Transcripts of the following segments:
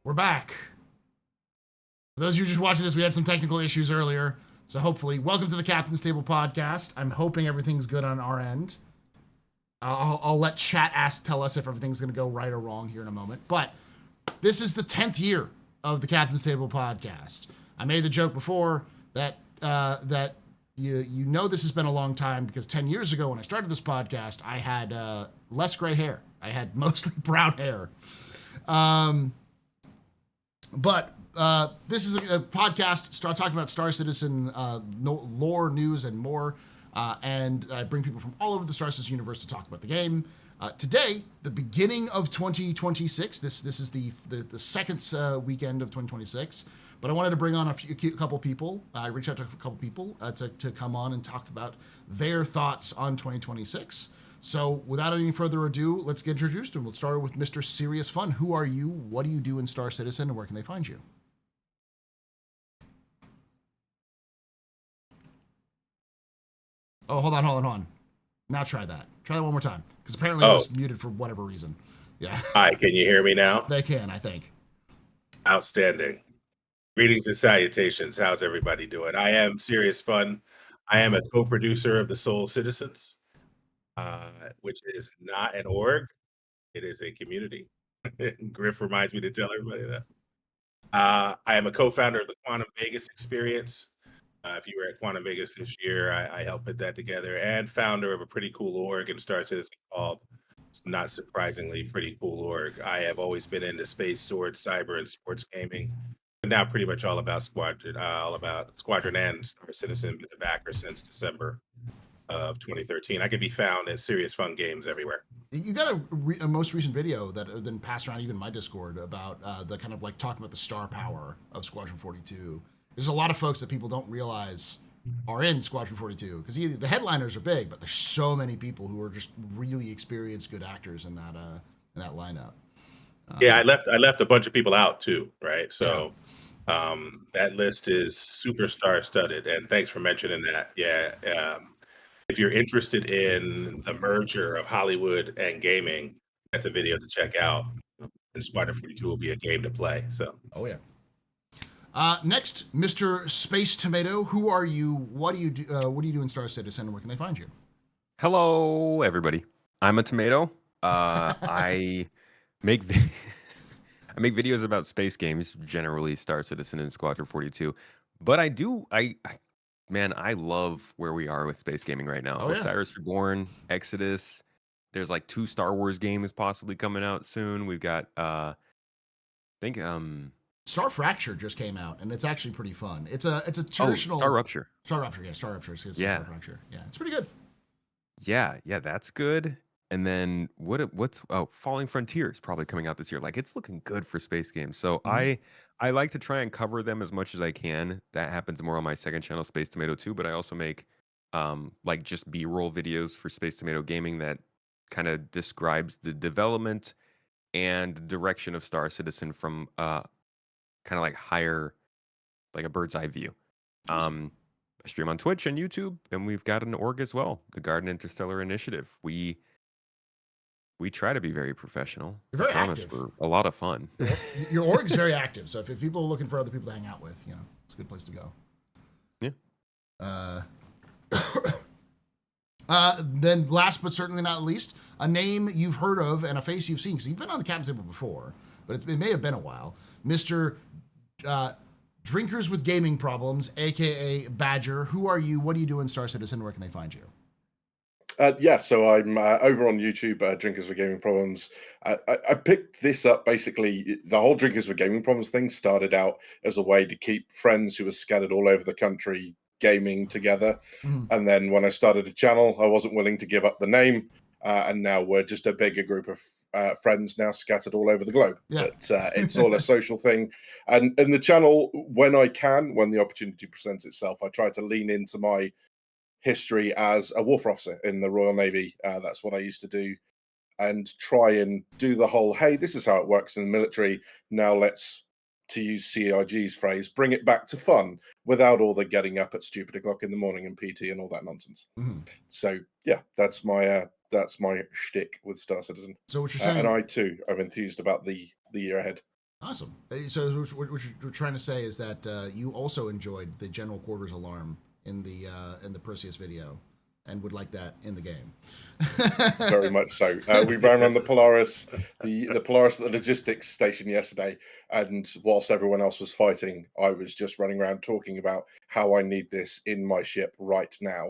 We're back. For those of you just watching this, we had some technical issues earlier. So hopefully, welcome to the Captain's Table podcast. I'm hoping everything's good on our end. I'll let chat tell us if everything's going to go right or wrong here in a moment. But this is the 10th year of the Captain's Table podcast. I made the joke before that you know this has been a long time because 10 years ago when I started this podcast, I had less gray hair. I had mostly brown hair. But this is a podcast start talking about Star Citizen lore, news, and more. And I bring people from all over the Star Citizen universe to talk about the game. Today, the beginning of 2026. This is the second weekend of 2026. But I wanted to bring on a couple people. I reached out to a couple people to come on and talk about their thoughts on 2026. So without any further ado, let's get introduced and we'll start with Mr. Serious Fun. Who are you? What do you do in Star Citizen and where can they find you? Oh, hold on. Now try that. Try that one more time. Because apparently I was muted for whatever reason. Yeah. Hi, can you hear me now? They can, I think. Outstanding. Greetings and salutations. How's everybody doing? I am Serious Fun. I am a co-producer of the Soul Citizens, which is not an org. It is a community. Griff reminds me to tell everybody that. I am a co-founder of the Quantum Vegas Experience. If you were at Quantum Vegas this year, I helped put that together, and founder of a pretty cool org in Star Citizen called, not surprisingly, Pretty Cool Org. I have always been into space, swords, cyber, and sports gaming, but now pretty much all about Squadron and Star Citizen, been the backer since December of 2013. I can be found at Serious Fun Games everywhere. You got a most recent video that has been passed around even my Discord about the kind of like talking about the star power of Squadron 42. There's a lot of folks that people don't realize are in Squadron 42 because the headliners are big, but there's so many people who are just really experienced, good actors in that lineup. Yeah, I left a bunch of people out too, right? So that list is super star-studded, and thanks for mentioning that. Yeah, if you're interested in the merger of Hollywood and gaming, that's a video to check out. And Squadron 42 will be a game to play. So. Oh yeah. Next, Mr. Space Tomato. Who are you? What do you do? What do you do in Star Citizen? And where can they find you? Hello, everybody. I'm a tomato. I make I make videos about space games, generally Star Citizen and Squadron 42. But man, I love where we are with space gaming right now. Oh, yeah. Osiris Reborn, Exodus. There's like 2 Star Wars games possibly coming out soon. We've got I think Star Fracture just came out, and it's actually pretty fun. It's a traditional Star Rupture. Star Rupture, yeah, Star Rupture. Yeah. Star Fracture, yeah, it's pretty good. Yeah, that's good. And then what's Falling Frontiers probably coming out this year. Like it's looking good for space games. So I like to try and cover them as much as I can. That happens more on my second channel, Space Tomato 2, but I also make like just B-roll videos for Space Tomato Gaming that kind of describes the development and direction of Star Citizen from kind of like higher, like a bird's eye view. I stream on Twitch and YouTube, and we've got an org as well, the Garden Interstellar Initiative. We try to be very professional. You're very I promise active. we're a lot of fun. Your org's very active, so if people are looking for other people to hang out with, it's a good place to go. Yeah. Then last but certainly not least, a name you've heard of and a face you've seen, because you've been on the Captain's Table before, but it may have been a while. Mr. Drinkers with Gaming Problems, aka Badger. Who are you? What do you do in Star Citizen? Where can they find you? So I'm over on YouTube, Drinkers with Gaming Problems. I picked this up, basically, the whole Drinkers with Gaming Problems thing started out as a way to keep friends who were scattered all over the country gaming together. And then when I started a channel, I wasn't willing to give up the name, and now we're just a bigger group of friends now scattered all over the globe. Yeah. But it's all a social thing. And the channel, when the opportunity presents itself, I try to lean into my history as a warfare officer in the Royal Navy. That's what I used to do, and try and do the whole, hey, this is how it works in the military. Now let's, to use CIG's phrase, bring it back to fun without all the getting up at stupid o'clock in the morning and PT and all that nonsense. So yeah, that's my shtick with Star Citizen. So what you're saying, and I too am enthused about the year ahead. Awesome. So what we're trying to say is that you also enjoyed the general quarters alarm in the Perseus video, and would like that in the game. Very much so. We ran on the Polaris, the Polaris at the logistics station yesterday, and whilst everyone else was fighting, I was just running around talking about how I need this in my ship right now.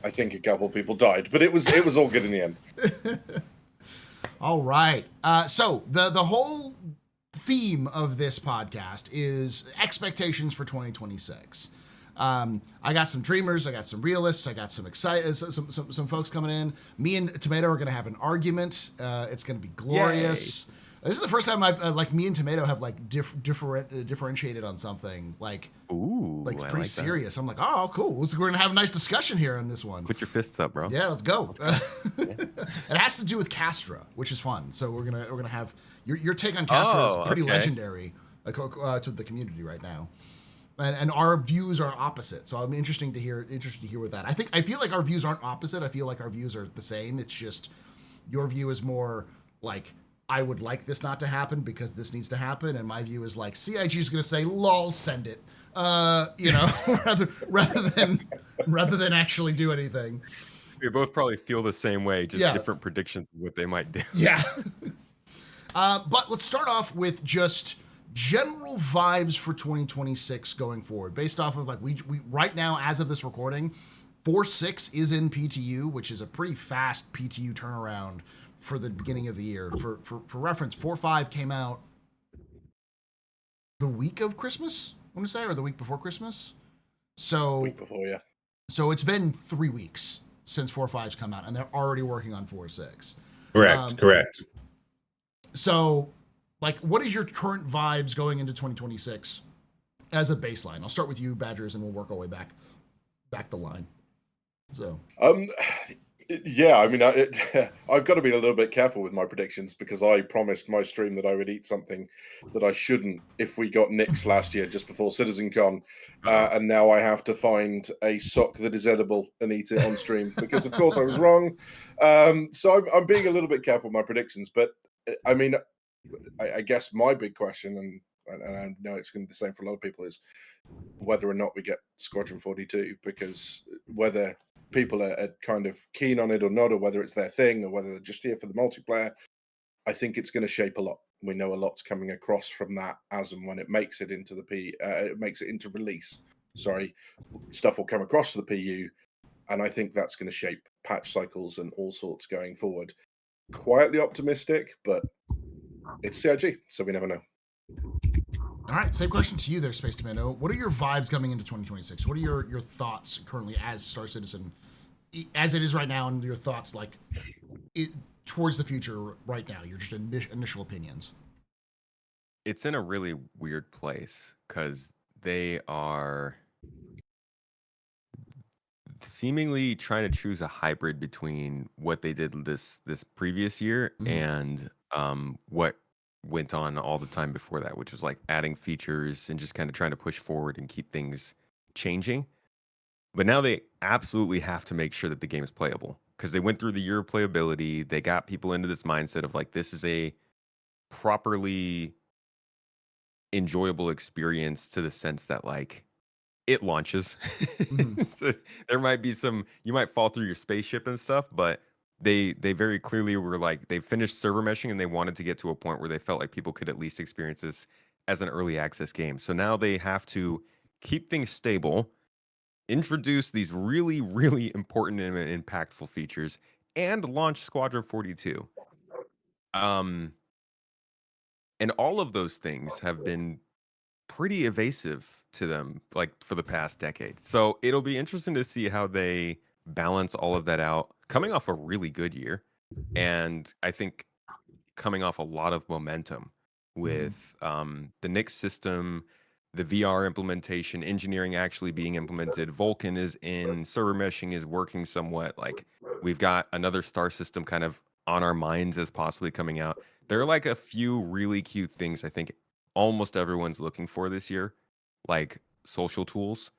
I think a couple of people died, but it was all good in the end. All right. So the whole theme of this podcast is expectations for 2026. I got some dreamers, I got some realists, I got some excited, some folks coming in. Me and Tomato are going to have an argument. It's going to be glorious. This is the first time I've like me and Tomato have like differentiated on something like. Ooh, like it's I pretty like that. serious. I'm like, oh, cool. We're gonna have a nice discussion here on this one. Put your fists up, bro. Yeah, let's go. It has to do with Castra, which is fun. So we're gonna have your take on Castra is pretty legendary to the community right now, and our views are opposite. So I'm interested to hear with that. I feel like our views aren't opposite. I feel like our views are the same. It's just your view is more like, I would like this not to happen because this needs to happen, and my view is like, CIG is going to say, "Lol, send it," rather than actually do anything. We both probably feel the same way, just different predictions of what they might do. Yeah. But let's start off with just general vibes for 2026 going forward, based off of like we right now, as of this recording, 4.6 is in PTU, which is a pretty fast PTU turnaround for the beginning of the year. For reference, 4.5 came out the week of Christmas, I want to say, or the week before Christmas. So Week before, yeah. So it's been 3 weeks since 4.5's come out, and they're already working on 4.6. Correct. So, like, what is your current vibes going into 2026 as a baseline? I'll start with you, Badgers, and we'll work our way back the line. So, yeah, I mean, I've got to be a little bit careful with my predictions because I promised my stream that I would eat something that I shouldn't if we got nixed last year just before CitizenCon, and now I have to find a sock that is edible and eat it on stream because, of course, I was wrong. So I'm being a little bit careful with my predictions, but I mean, I guess my big question, and I know it's going to be the same for a lot of people, is whether or not we get Squadron 42, because whether people are kind of keen on it or not, or whether it's their thing, or whether they're just here for the multiplayer, I think it's going to shape a lot. We know a lot's coming across from that as and when it makes it into it makes it into release. Sorry, stuff will come across to the PU, and I think that's going to shape patch cycles and all sorts going forward. Quietly optimistic, but it's CIG, so we never know. all right, same question to you there, Space Tomato. What are your vibes coming into 2026? What are your thoughts currently as Star Citizen, as it is right now, and your thoughts like towards the future right now? Your just initial opinions. It's in a really weird place because they are seemingly trying to choose a hybrid between what they did this previous year and what went on all the time before that, which was like adding features and just kind of trying to push forward and keep things changing. But now they absolutely have to make sure that the game is playable because they went through the year of playability. They got people into this mindset of like, this is a properly enjoyable experience to the sense that like it launches. So there might be you might fall through your spaceship and stuff, but they very clearly were like, they finished server meshing and they wanted to get to a point where they felt like people could at least experience this as an early access game. So now they have to keep things stable, introduce these really, really important and impactful features, and launch Squadron 42. And all of those things have been pretty evasive to them, like for the past decade. So it'll be interesting to see how they balance all of that out, coming off a really good year. And I think coming off a lot of momentum with the Nix system, the VR implementation, engineering actually being implemented. Vulkan is in, server meshing is working somewhat. Like we've got another star system kind of on our minds as possibly coming out. There are like a few really cute things I think almost everyone's looking for this year, like social tools.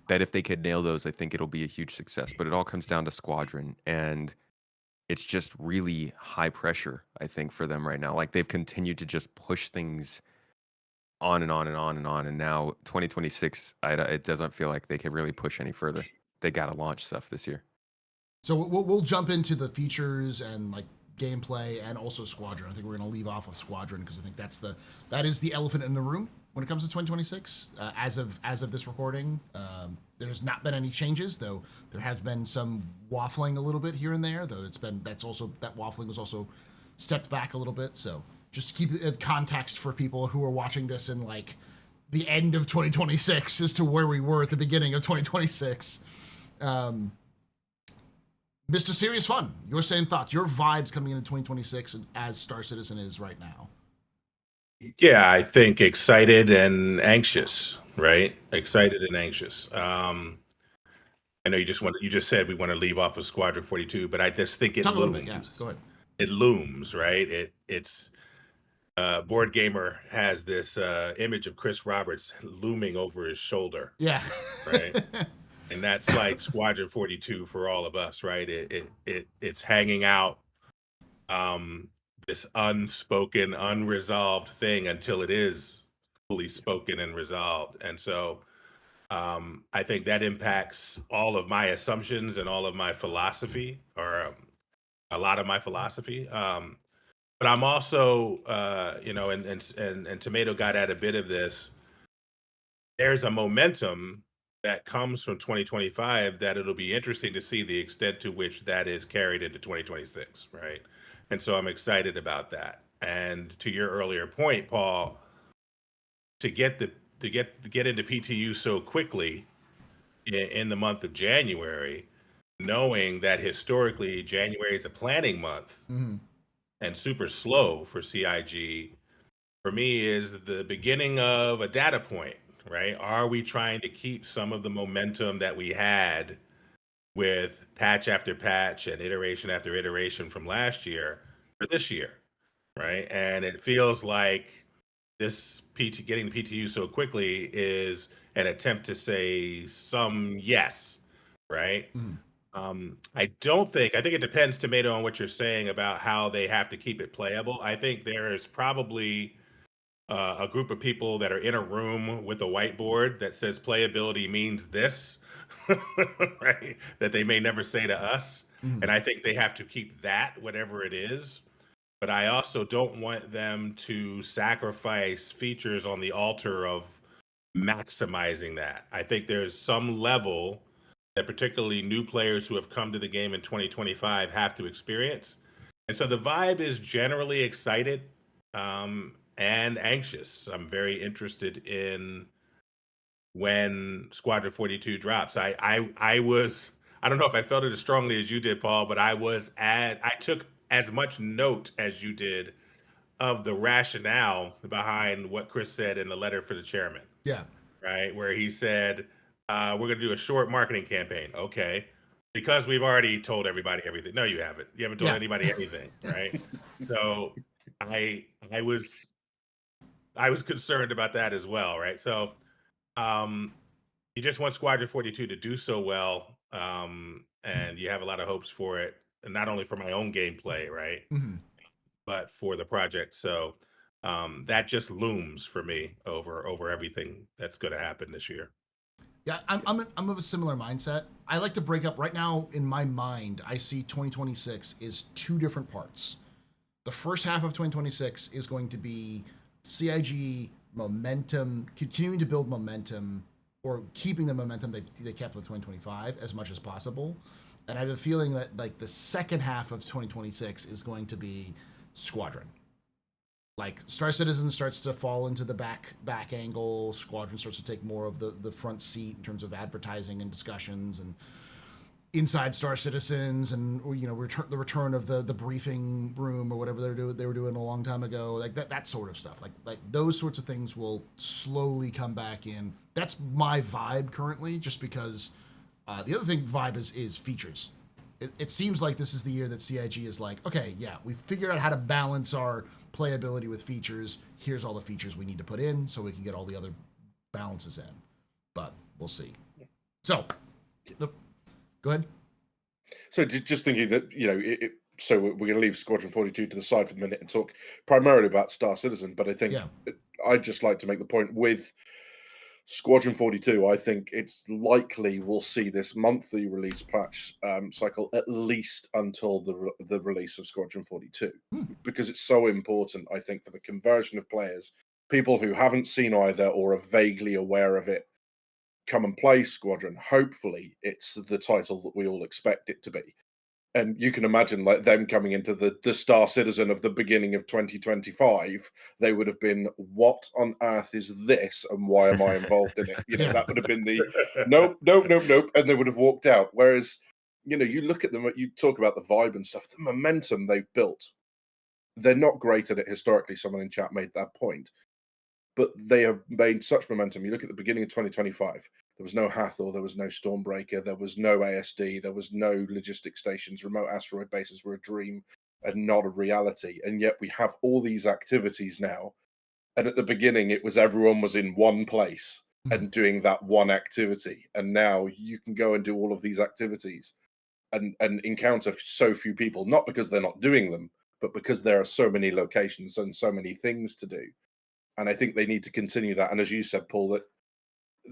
That if they could nail those, I think it'll be a huge success. But it all comes down to Squadron. And it's just really high pressure, I think, for them right now. Like they've continued to just push things on and on and on and on, and now 2026, it doesn't feel like they can really push any further. They got to launch stuff this year. So we'll jump into the features and like gameplay and also Squadron. I think we're going to leave off with Squadron because I think that is the elephant in the room when it comes to 2026. As of this recording, there's not been any changes, though there has been some waffling a little bit here and there. Though that waffling was also stepped back a little bit. So just to keep it context for people who are watching this in like the end of 2026 as to where we were at the beginning of 2026. Mr. Serious Fun, your same thoughts, your vibes coming into 2026 as Star Citizen is right now. Yeah, I think excited and anxious, right? Excited and anxious. I know you just said we want to leave off of Squadron 42, but I just think it Talk a little bit, looms. yeah. Go ahead. It looms, right? It's Board Gamer has this image of Chris Roberts looming over his shoulder, Yeah. right? And that's like Squadron 42 for all of us, right? It's hanging out, this unspoken, unresolved thing until it is fully spoken and resolved. And so I think that impacts all of my assumptions and all of my philosophy, or a lot of my philosophy. But I'm also, and Tomato got at a bit of this. There's a momentum that comes from 2025 that it'll be interesting to see the extent to which that is carried into 2026, right? And so I'm excited about that. And to your earlier point, Paul, to get into PTU so quickly in the month of January, knowing that historically January is a planning month and super slow for CIG, for me is the beginning of a data point, right? Are we trying to keep some of the momentum that we had with patch after patch and iteration after iteration from last year for this year, right? And it feels like this getting the PTU so quickly is an attempt to say some yes, right? I think it depends, Tomato, on what you're saying about how they have to keep it playable. I think there is probably a group of people that are in a room with a whiteboard that says playability means this, right? That they may never say to us. And I think they have to keep that, whatever it is. But I also don't want them to sacrifice features on the altar of maximizing that. I think there's some level that particularly new players who have come to the game in 2025 have to experience. And so the vibe is generally excited, and anxious. I'm very interested in when Squadron 42 drops. I don't know if I felt it as strongly as you did, Paul, but I took as much note as you did of the rationale behind what Chris said in the letter for the chairman. Yeah. Right, where he said, we're going to do a short marketing campaign. Okay, because we've already told everybody everything. No, you haven't. You haven't told anybody anything, right? So I was concerned about that as well, right? So you just want Squadron 42 to do so well, and you have a lot of hopes for it, and not only for my own gameplay, right, but for the project. So that just looms for me over everything that's going to happen this year. Yeah, I'm of a similar mindset. I like to break up right now in my mind. I see 2026 is two different parts. The first half of 2026 is going to be CIG momentum, continuing to build momentum, or keeping the momentum they kept with 2025 as much as possible. And I have a feeling that like the second half of 2026 is going to be Squadron. Like Star Citizen starts to fall into the back angle. Squadron starts to take more of the front seat in terms of advertising and discussions and inside Star Citizens, and the return of the briefing room or whatever they were doing a long time ago, like that sort of stuff. Like those sorts of things will slowly come back in. That's my vibe currently, just because the other thing vibe is features. It seems like this is the year that CIG is like, okay, yeah, we figured out how to balance our playability with features. Here's all the features we need to put in so we can get all the other balances in. But we'll see. So, go ahead. So just thinking that so we're going to leave Squadron 42 to the side for the minute and talk primarily about Star Citizen. But I think Yeah. I'd just like to make the point with Squadron 42. I think it's likely we'll see this monthly release patch cycle at least until the release of Squadron 42, because it's so important, I think, for the conversion of players, people who haven't seen either or are vaguely aware of it, come and play Squadron. Hopefully, it's the title that we all expect it to be. And you can imagine like them coming into the Star Citizen of the beginning of 2025, they would have been, what on earth is this and why am I involved in it? That would have been the nope, and they would have walked out. Whereas, you look at them, you talk about the vibe and stuff, the momentum they've built. They're not great at it historically. Someone in chat made that point, but they have made such momentum. You look at the beginning of 2025, there was no Hathor, there was no Stormbreaker, there was no ASD, there was no logistic stations. Remote asteroid bases were a dream and not a reality. And yet we have all these activities now. And at the beginning, it was everyone was in one place and doing that one activity. And now you can go and do all of these activities and encounter so few people, not because they're not doing them, but because there are so many locations and so many things to do. And I think they need to continue that. And as you said, Paul, that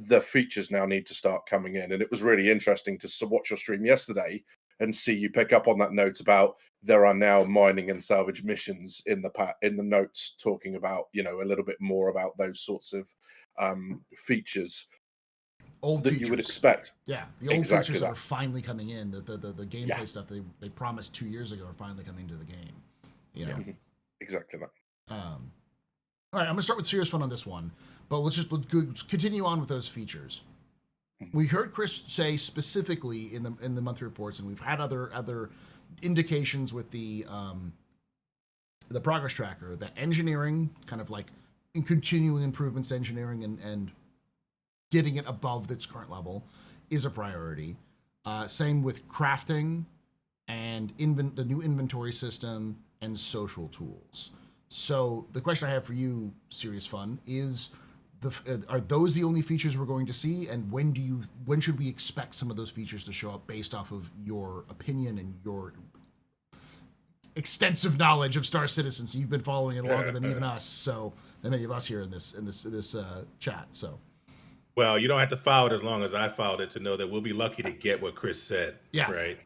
the features now need to start coming in. And it was really interesting to watch your stream yesterday and see you pick up on that note about there are now mining and salvage missions in the notes talking about, a little bit more about those sorts of features Old that features. you would expect. Yeah, the old Exactly features that that. are finally coming in. The gameplay Yeah. stuff they promised 2 years ago are finally coming to the game. Exactly that. All right, I'm gonna start with serious fun on this one, but let's continue on with those features. We heard Chris say specifically in the monthly reports, and we've had other indications with the progress tracker that engineering, kind of like in continuing improvements to engineering and getting it above its current level, is a priority. Same with crafting and the new inventory system and social tools. So the question I have for you, Serious Fun, is are those the only features we're going to see, and when should we expect some of those features to show up based off of your opinion and your extensive knowledge of Star Citizen? So you've been following it longer than even us, so than any of us here in this chat. So. Well, you don't have to follow it as long as I followed it to know that we'll be lucky to get what Chris said. Yeah. Right.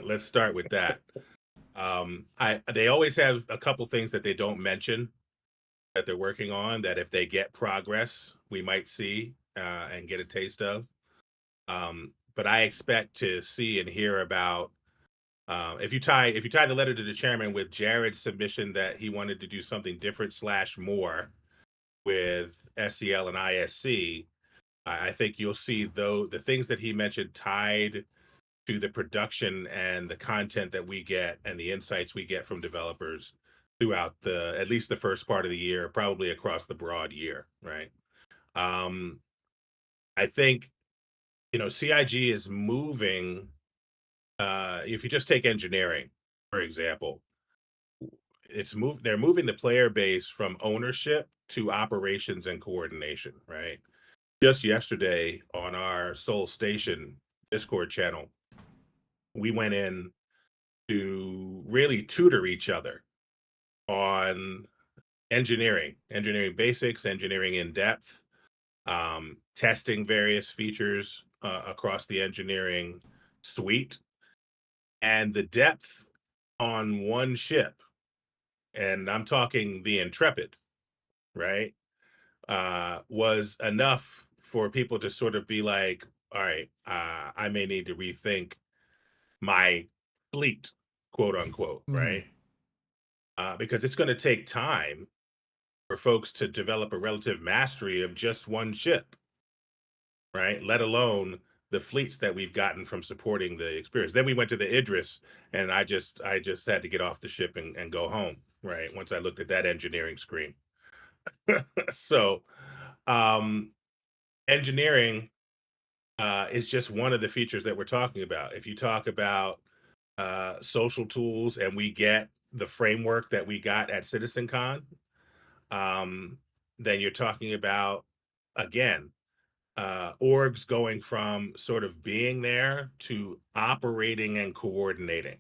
Let's start with that. They always have a couple things that they don't mention that they're working on that if they get progress, we might see and get a taste of. But I expect to see and hear about if you tie the letter to the chairman with Jared's submission that he wanted to do something different / more with SCL and ISC, I think you'll see though the things that he mentioned tied to the production and the content that we get and the insights we get from developers throughout at least the first part of the year, probably across the broad year, right? I think CIG is moving. If you just take engineering, for example, they're moving the player base from ownership to operations and coordination, right? Just yesterday on our Soul Station Discord channel, we went in to really tutor each other on engineering basics, engineering in depth, testing various features across the engineering suite, and the depth on one ship. And I'm talking the Intrepid, right? Was enough for people to sort of be like, all right, I may need to rethink my fleet, quote unquote, right? Because it's going to take time for folks to develop a relative mastery of just one ship, right? Let alone the fleets that we've gotten from supporting the experience. Then we went to the Idris, and I just had to get off the ship and go home, right? Once I looked at that engineering screen. So engineering is just one of the features that we're talking about. If you talk about social tools, and we get the framework that we got at CitizenCon, then you're talking about, again, orgs going from sort of being there to operating and coordinating.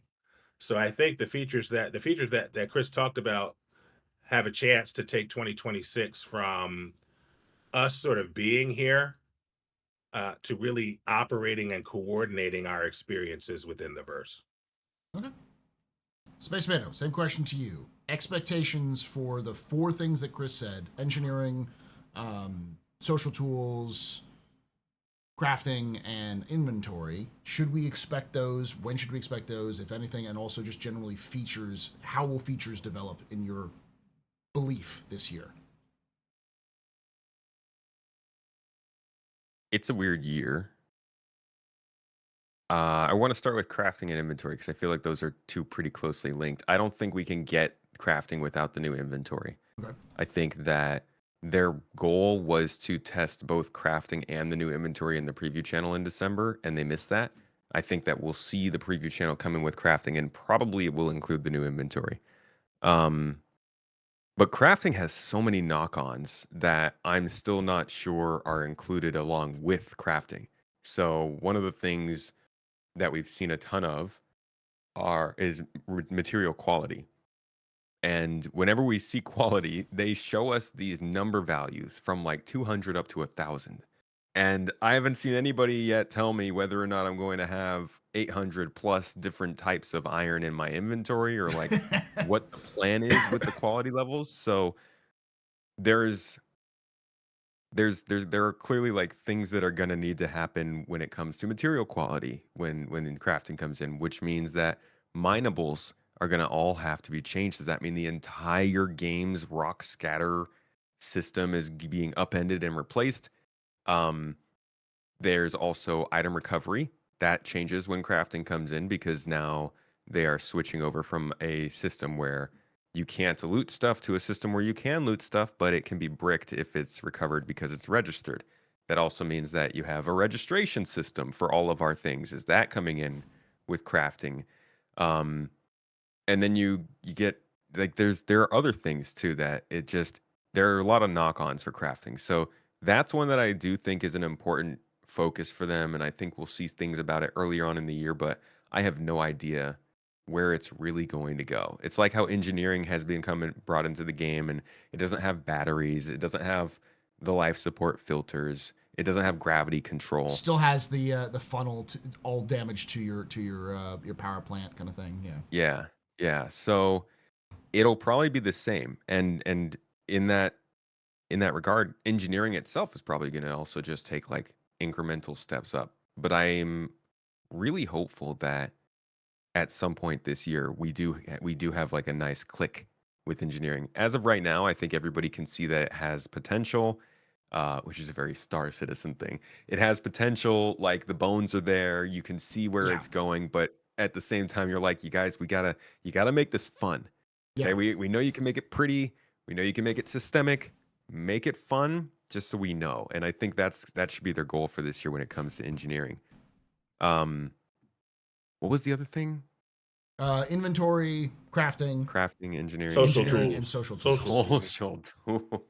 So I think the features that Chris talked about have a chance to take 2026 from us sort of being here to really operating and coordinating our experiences within the verse. Okay. Space Mano, same question to you. Expectations for the four things that Chris said: engineering, social tools, crafting, and inventory. Should we expect those? When should we expect those, if anything? And also just generally features. How will features develop in your belief this year? It's a weird year. I want to start with crafting and inventory because I feel like those are two pretty closely linked. I don't think we can get crafting without the new inventory. Okay. I think that their goal was to test both crafting and the new inventory in the preview channel in December, and they missed that. I think that we'll see the preview channel coming with crafting, and probably it will include the new inventory. Um, but crafting has so many knock-ons that I'm still not sure are included along with crafting. So one of the things that we've seen a ton of is material quality. And whenever we see quality, they show us these number values from like 200 up to 1,000. And I haven't seen anybody yet tell me whether or not I'm going to have 800 plus different types of iron in my inventory or like what the plan is with the quality levels. So there's there are clearly like things that are going to need to happen when it comes to material quality when crafting comes in, which means that minables are going to all have to be changed. Does that mean the entire game's rock scatter system is being upended and replaced? um there's also item recovery that changes when crafting comes in because now they are switching over from a system where you can't loot stuff to a system where you can loot stuff, but it can be bricked if it's recovered because it's registered. That also means that you have a registration system for all of our things. Is that coming in with crafting? Um, and then you get like there are other things too that it just there are a lot of knock-ons for crafting. So that's one that I do think is an important focus for them, and I think we'll see things about it earlier on in the year, but I have no idea where it's really going to go. It's like how engineering has become brought into the game, and it doesn't have batteries, it doesn't have the life support filters, it doesn't have gravity control. Still has the funnel to all damage to your power plant kind of thing. Yeah. Yeah, yeah. So it'll probably be the same, and in that regard, engineering itself is probably going to also just take like incremental steps up. But I'm really hopeful that at some point this year we do have like a nice click with engineering. As of right now, I think everybody can see that it has potential, which is a very Star Citizen thing. It has potential, like the bones are there, you can see where Yeah. it's going, but at the same time, you're like, you guys, you gotta make this fun. Yeah. Okay, we know you can make it pretty, we know you can make it systemic, make it fun, just so we know. And I think that should be their goal for this year when it comes to engineering. Um, what was the other thing? Inventory, crafting, Crafting, engineering, Social engineering, and tools. social tools. social tool.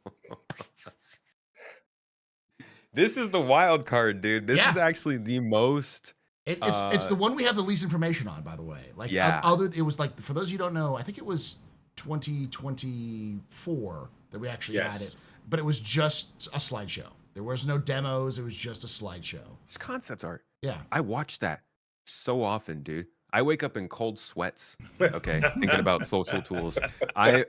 This is the wild card, dude. This is Yeah. actually the most. It's the one we have the least information on, by the way. Like Yeah. other, it was like for those of you who don't know, I think it was 2024 that we actually had Yes. it, but it was just a slideshow. There was no demos. It was just a slideshow. It's concept art. Yeah. I watch that so often, dude. I wake up in cold sweats. Okay, thinking about social tools. I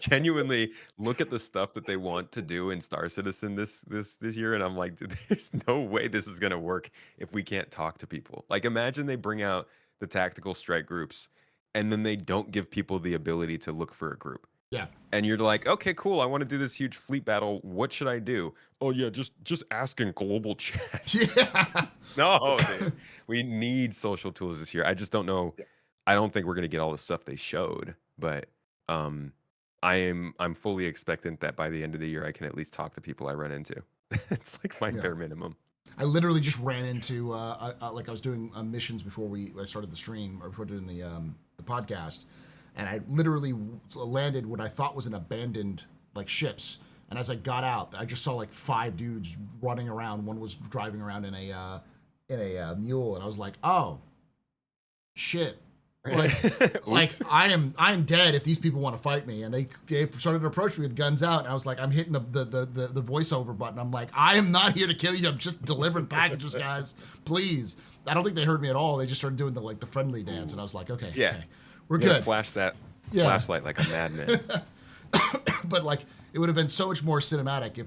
genuinely look at the stuff that they want to do in Star Citizen this year, and I'm like, dude, there's no way this is gonna work if we can't talk to people. Like, imagine they bring out the tactical strike groups, and then they don't give people the ability to look for a group. Yeah. And you're like, okay, cool. I want to do this huge fleet battle. What should I do? Oh yeah, just ask in global chat. Yeah. No, dude. We need social tools this year. I just don't know. Yeah. I don't think we're gonna get all the stuff they showed, but um, I'm fully expectant that by the end of the year I can at least talk to people I run into. It's like my Yeah. bare minimum. I literally just ran into like I was doing missions before I started the stream or before doing the podcast, and I literally landed what I thought was an abandoned like ships. And as I got out, I just saw like 5 dudes running around. One was driving around in a mule, and I was like, "Oh, shit! like Oops. I am dead if these people want to fight me. And they started to approach me with guns out. And I was like, I'm hitting the voiceover button. I'm like, I am not here to kill you. I'm just delivering packages, guys. Please. I don't think they heard me at all. They just started doing the friendly dance, and I was like, okay, Yeah. okay, we're You gotta good. flash that Yeah. flashlight like a madman. But like, it would have been so much more cinematic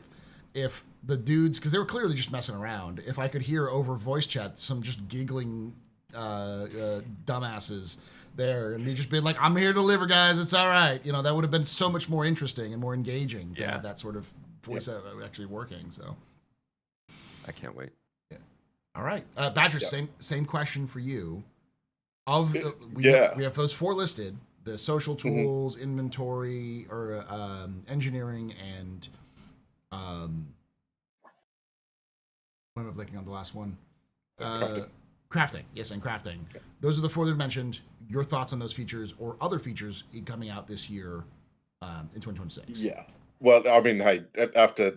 if the dudes, because they were clearly just messing around, if I could hear over voice chat some just giggling dumbasses there, and they just been like, I'm here to deliver, guys, it's all right, that would have been so much more interesting and more engaging to have that sort of voice actually working. So I can't wait. all right, Badger, same question for you. We have those 4 listed: the social tools, inventory, or engineering, and what am I blanking on the last one? Crafting. Yes, and crafting. Okay. Those are the 4 that mentioned. Your thoughts on those features or other features coming out this year in 2026? Yeah. Well, I mean, hey, after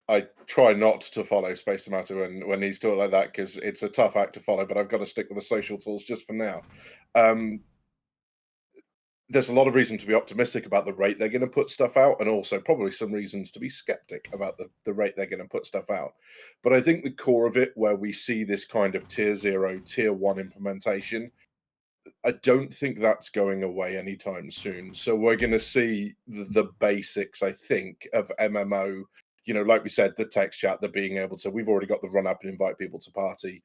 I try not to follow Space Tomato when he's talking like that, because it's a tough act to follow, but I've got to stick with the social tools just for now. There's a lot of reason to be optimistic about the rate they're going to put stuff out, and also probably some reasons to be skeptic about the rate they're going to put stuff out. But I think the core of it, where we see this kind of tier 0, tier 1 implementation, I don't think that's going away anytime soon. So we're going to see the basics, I think, of MMO. Like we said, the text chat, the being able to, we've already got the run up and invite people to party.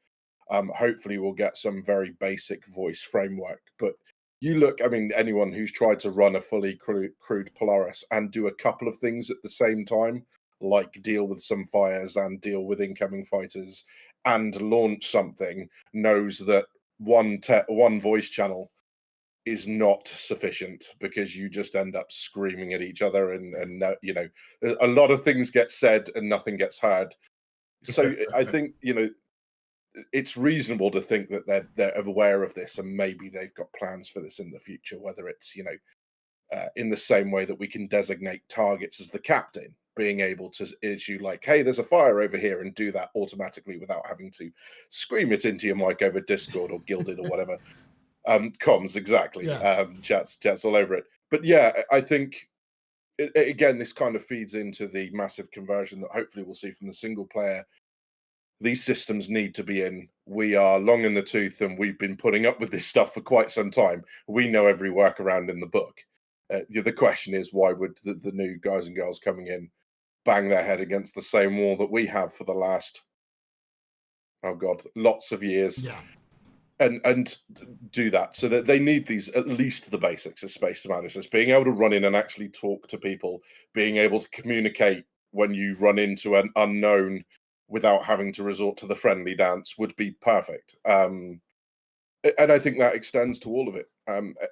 Hopefully we'll get some very basic voice framework. But you look, I mean, anyone who's tried to run a fully crewed Polaris and do a couple of things at the same time, like deal with some fires and deal with incoming fighters and launch something, knows that one voice channel is not sufficient, because you just end up screaming at each other, and a lot of things get said and nothing gets heard. So I think it's reasonable to think that they're aware of this, and maybe they've got plans for this in the future, whether it's in the same way that we can designate targets as the captain, being able to issue like, hey, there's a fire over here, and do that automatically without having to scream it into your mic over Discord or Guilded or whatever. Comms, exactly. Yeah. Chats all over it. But yeah, I think again, this kind of feeds into the massive conversion that hopefully we'll see from the single player. These systems need to be in. We are long in the tooth, and we've been putting up with this stuff for quite some time. We know every workaround in the book. The question is, why would the new guys and girls coming in bang their head against the same wall that we have for the last, lots of years? Yeah. And do that. So that they need these, at least the basics of space analysis, being able to run in and actually talk to people, being able to communicate when you run into an unknown without having to resort to the friendly dance would be perfect. And I think that extends to all of it.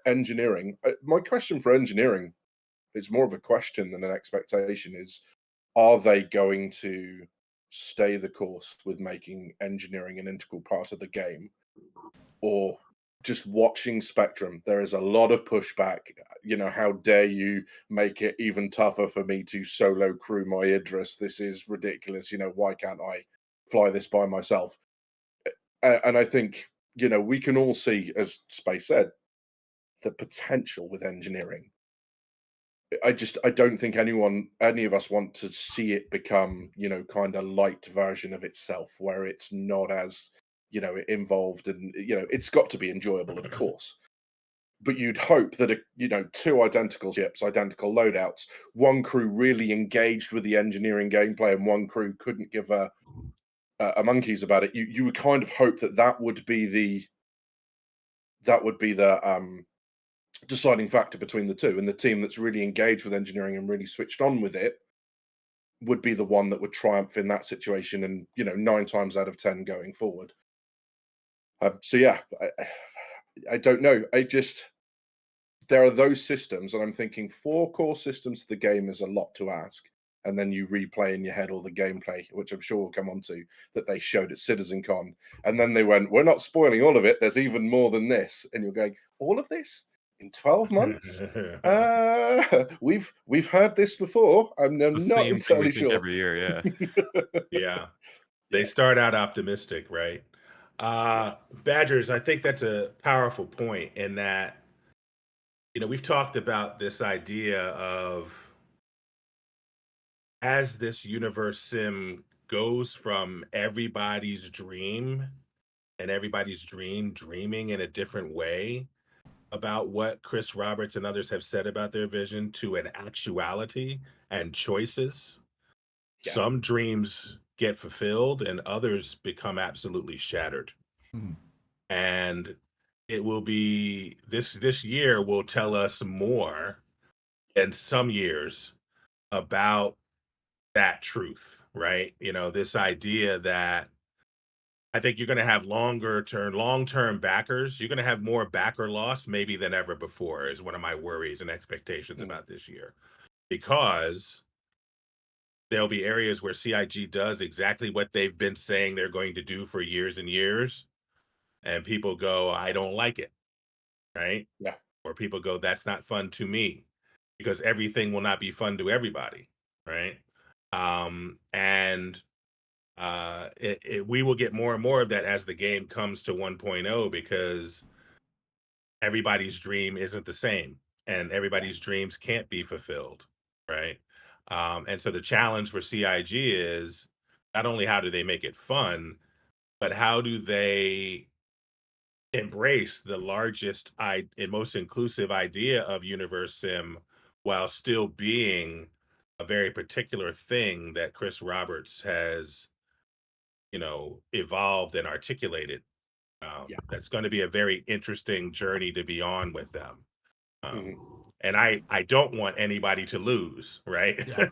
Engineering. My question for engineering is more of a question than an expectation, is, are they going to stay the course with making engineering an integral part of the game? Or just watching Spectrum, there is a lot of pushback. How dare you make it even tougher for me to solo crew my Idris? This is ridiculous. Why can't I fly this by myself? And I think, we can all see, as Space said, the potential with engineering. I don't think any of us want to see it become, kind of light version of itself, where it's not as, involved, and, it's got to be enjoyable, of course. But you'd hope that, 2 identical ships, identical loadouts, one crew really engaged with the engineering gameplay, and one crew couldn't give a monkeys about it. You would kind of hope that would be the deciding factor between the two, and the team that's really engaged with engineering and really switched on with it would be the one that would triumph in that situation, and 9 times out of 10 going forward. So yeah, I don't know. There are those systems, and I'm thinking 4 core systems to the game is a lot to ask. And then you replay in your head all the gameplay, which I'm sure we'll come on to, that they showed at CitizenCon. And then they went, we're not spoiling all of it. There's even more than this. And you're going, all of this in 12 months? We've heard this before. I'm not entirely sure. Every year, yeah. Yeah. They start out optimistic, right? Badgers, I think that's a powerful point in that, we've talked about this idea of as this universe sim goes from everybody's dream and everybody's dreaming in a different way about what Chris Roberts and others have said about their vision to an actuality and choices. Yeah. Some dreams get fulfilled and others become absolutely shattered. Mhm. And it will be this year will tell us more than some years about that truth, right? This idea that I think you're going to have long-term backers. You're going to have more backer loss maybe than ever before is one of my worries and expectations about this year, because there'll be areas where CIG does exactly what they've been saying they're going to do for years and years, and people go, I don't like it, right? Yeah. Or people go, that's not fun to me, because everything will not be fun to everybody, right? And we will get more and more of that as the game comes to 1.0, because everybody's dream isn't the same and everybody's dreams can't be fulfilled, right? And so the challenge for CIG is not only how do they make it fun, but how do they embrace the largest and most inclusive idea of universe sim while still being a very particular thing that Chris Roberts has evolved and articulated. Yeah. That's going to be a very interesting journey to be on with them. Mhm. And I don't want anybody to lose, right? Yeah.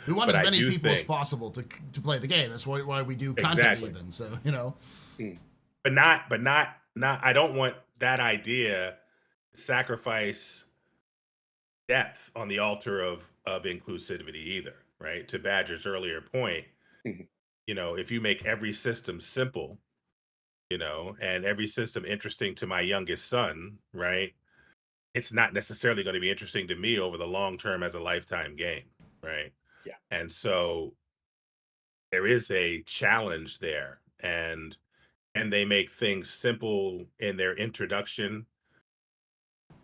We want But as I many do people as think possible to play the game. That's why we do content exactly, even. So but not. I don't want that idea sacrifice depth on the altar of inclusivity either, right? To Badger's earlier point, Mhm. if you make every system simple, and every system interesting to my youngest son, right? It's not necessarily going to be interesting to me over the long term as a lifetime game, right? Yeah. And so there is a challenge there, and they make things simple in their introduction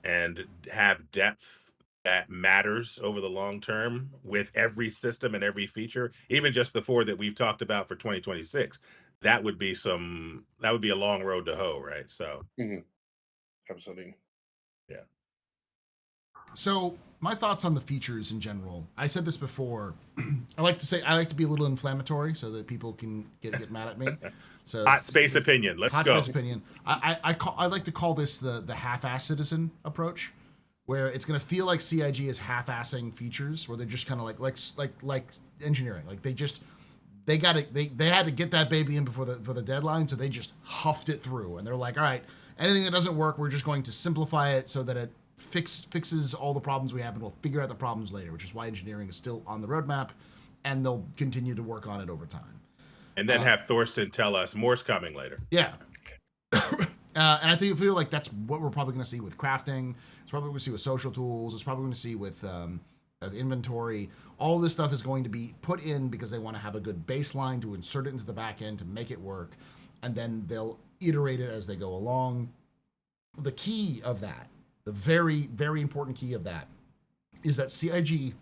and have depth that matters over the long term with every system and every feature, even just the 4 that we've talked about for 2026. That would be a long road to hoe, right? So Mhm. Absolutely. yeah. So my thoughts on the features in general. I said this before. I like to be a little inflammatory so that people can get mad at me. So Hot space opinion. Let's hot go. space opinion. I like to call this the half-ass citizen approach, where it's going to feel like CIG is half-assing features, where they're just kind of like engineering, like they had to get that baby in before the deadline, so they just huffed it through, and they're like, all right, anything that doesn't work, we're just going to simplify it so that it fixes all the problems we have, and we'll figure out the problems later, which is why engineering is still on the roadmap, and they'll continue to work on it over time. And then have Thorsten tell us more's coming later. Yeah. And I feel like that's what we're probably going to see with crafting. It's probably going to see with social tools. It's probably going to see with inventory. All this stuff is going to be put in because they want to have a good baseline to insert it into the back end to make it work, and then they'll iterate it as they go along. The key of that, the very, very important key of that, is that CIG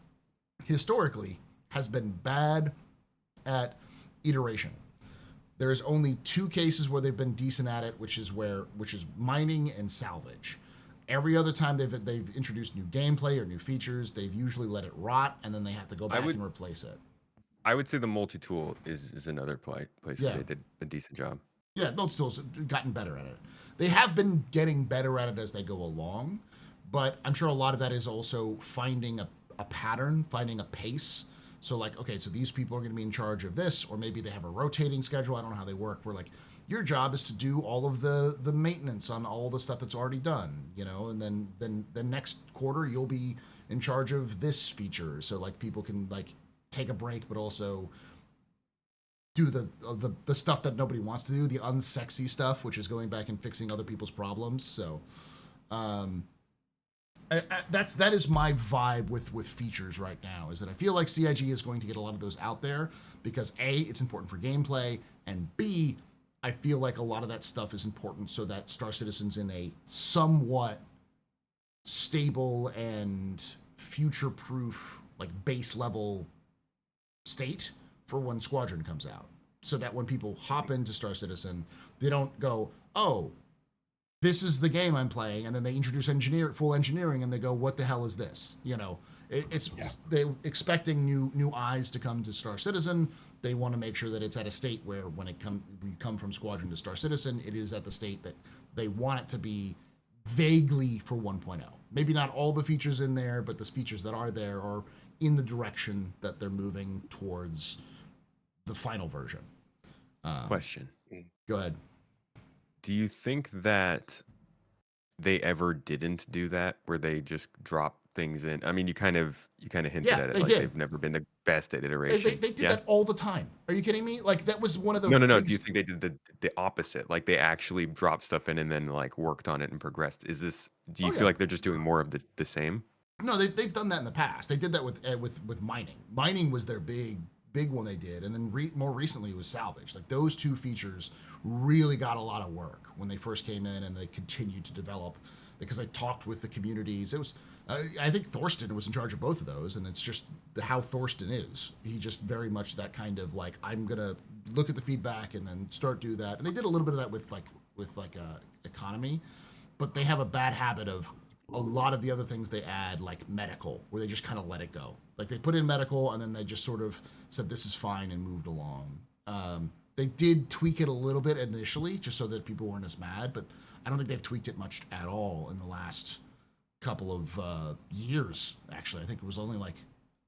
historically has been bad at iteration. There's only 2 cases where they've been decent at it, which is mining and salvage. Every other time they've introduced new gameplay or new features, they've usually let it rot, and then they have to go back and replace it. I would say the multi-tool is another place where they did a decent job. Yeah, multi-tools have gotten better at it. They have been getting better at it as they go along, but I'm sure a lot of that is also finding a pattern, finding a pace. So like, okay, so these people are going to be in charge of this, or maybe they have a rotating schedule. I don't know how they work. Where like, your job is to do all of the maintenance on all the stuff that's already done, and then the next quarter you'll be in charge of this feature. So like people can like take a break, but also do the stuff that nobody wants to do, the unsexy stuff, which is going back and fixing other people's problems. So that is my vibe with features right now, is that I feel like CIG is going to get a lot of those out there because A, it's important for gameplay, and B, I feel like a lot of that stuff is important so that Star Citizen's in a somewhat stable and future-proof, like base level state for when Squadron comes out, so that when people hop into Star Citizen, they don't go, "Oh, this is the game I'm playing," and then they introduce full engineering, and they go, "What the hell is this?" You know, it's they expecting new eyes to come to Star Citizen. They want to make sure that it's at a state where when we come from Squadron to Star Citizen, it is at the state that they want it to be vaguely for 1.0. Maybe not all the features in there, but the features that are there are in the direction that they're moving towards the final version. Question. Go ahead. Do you think that they ever didn't do that, where they just drop things in? I mean, you kind of hinted Yeah, at it, they like did. they've never been the best at They iteration. did Yeah? that all the time. Are you kidding me? Like that was one of the No. big Do you think they did the opposite? Like they actually dropped stuff in and then like worked on it and progressed? Do you Oh, feel yeah. like they're just doing more of the same? No, they've done that in the past. They did that with mining. Mining was their big one they did, and then more recently it was salvage. Like those two features really got a lot of work when they first came in, and they continued to develop because I talked with the communities. It was I think Thorsten was in charge of both of those, and it's just how Thorsten is. He just very much that kind of like, I'm gonna look at the feedback and then do that. And they did a little bit of that with economy, but they have a bad habit of a lot of the other things they add, like medical, where they just kind of let it go. Like they put in medical and then they just sort of said this is fine and moved along. They did tweak it a little bit initially just so that people weren't as mad, but I don't think they've tweaked it much at all in the last couple of years. Actually, I think it was only like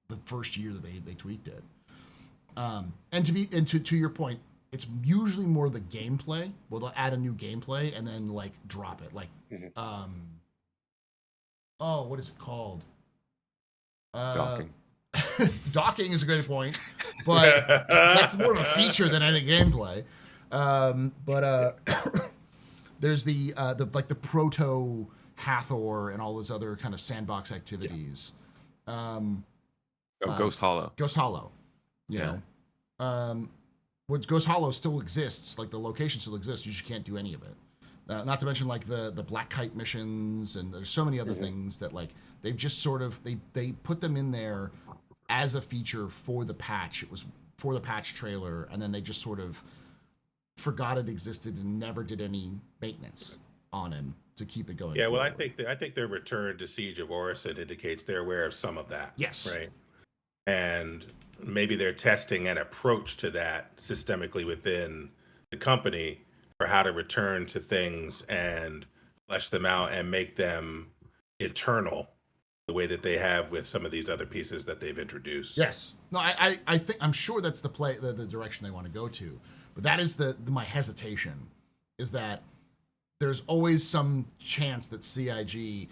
the first year that they tweaked it. And to your point, it's usually more the gameplay. Well, they'll add a new gameplay and then like drop it. Like, what is it called? Docking. Docking is a great point, but that's more of a feature than any gameplay. There's the proto Hathor and all those other kind of sandbox activities. Ghost Hollow. Ghost Hollow, you know. What Ghost Hollow still exists, like the location still exists, you just can't do any of it. Not to mention like the Black Kite missions, and there's so many other things that like they've just sort of they put them in there as a feature for the patch. It was for the patch trailer, and then they just sort of forgot it existed and never did any maintenance on him to keep it going. Yeah, well, forward. I think their return to Siege of Orison indicates they're aware of some of that. Yes. Right. And maybe they're testing an approach to that systemically within the company for how to return to things and flesh them out and make them eternal the way that they have with some of these other pieces that they've introduced. Yes. No, I think I'm sure that's the direction they want to go to. But that is my hesitation, is that there's always some chance that CIG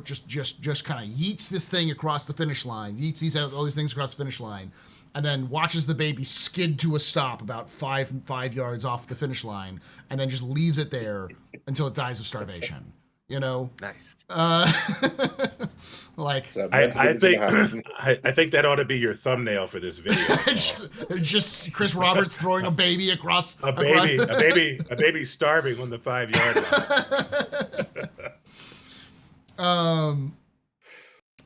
just kind of yeets this thing across the finish line, yeets all these things across the finish line, and then watches the baby skid to a stop about five yards off the finish line, and then just leaves it there until it dies of starvation. You know, Nice. like So I that's think gonna happen. I think that ought to be your thumbnail for this video. it's just Chris Roberts throwing a baby across A baby starving on the 5 yard line.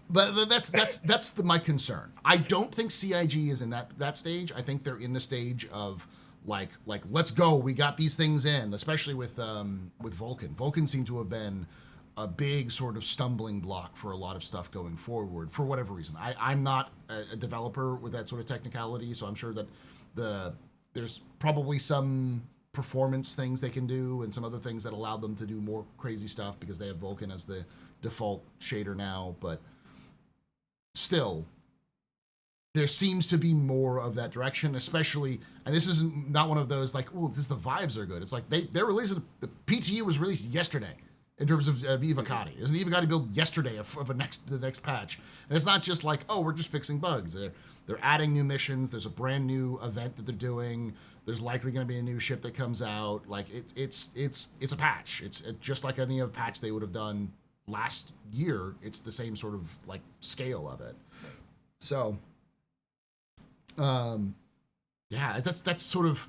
But that's my concern. I don't think CIG is in that stage. I think they're in the stage of like let's go. We got these things in, especially with Vulcan. Vulcan seemed to have been a big sort of stumbling block for a lot of stuff going forward for whatever reason. I'm not a developer with that sort of technicality, so I'm sure that there's probably some performance things they can do and some other things that allow them to do more crazy stuff because they have Vulcan as the default shader now, but still there seems to be more of that direction, especially, and this isn't not one of those like, oh, the vibes are good. It's like they're releasing, the PTU was released yesterday in terms of Evocati. Isn't Evocati built yesterday of the next patch? And it's not just like, oh, we're just fixing bugs. They're adding new missions. There's a brand new event that they're doing. There's likely going to be a new ship that comes out. Like it's a patch. It's just like any other patch they would have done last year. It's the same sort of like scale of it. So, yeah, that's sort of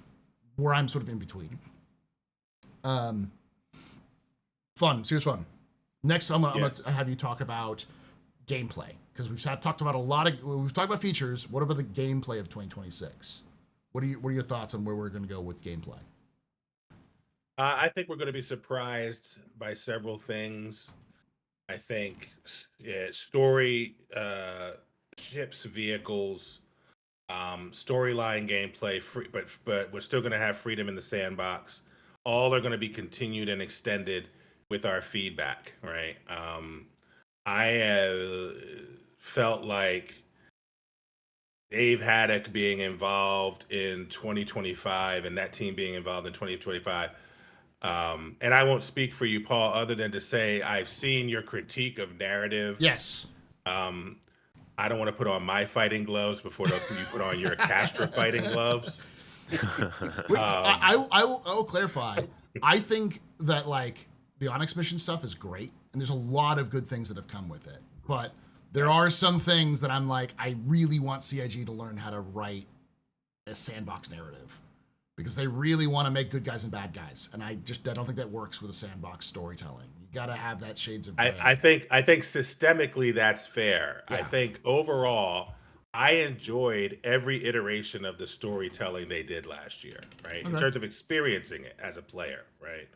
where I'm sort of in between. Fun, serious fun. Next, I'm gonna have you talk about gameplay, because we've talked about we've talked about features. What about the gameplay of 2026? What are your thoughts on where we're going to go with gameplay? I think we're going to be surprised by several things. I think story, ships, vehicles, storyline gameplay, free, but we're still going to have freedom in the sandbox. All are going to be continued and extended with our feedback, right? I have felt like Dave Haddock being involved in 2025 and that team being involved in 2025. And I won't speak for you, Paul, other than to say I've seen your critique of narrative. Yes. I don't want to put on my fighting gloves before you put on your Castra fighting gloves. Wait, I will clarify. I think that like the Onyx mission stuff is great, and there's a lot of good things that have come with it. But there are some things that I'm like, I really want CIG to learn how to write a sandbox narrative, because they really want to make good guys and bad guys, and I don't think that works with a sandbox storytelling. You got to have that shades of gray. I think systemically that's fair. Yeah. I think overall, I enjoyed every iteration of the storytelling they did last year, right? In terms of experiencing it as a player, right?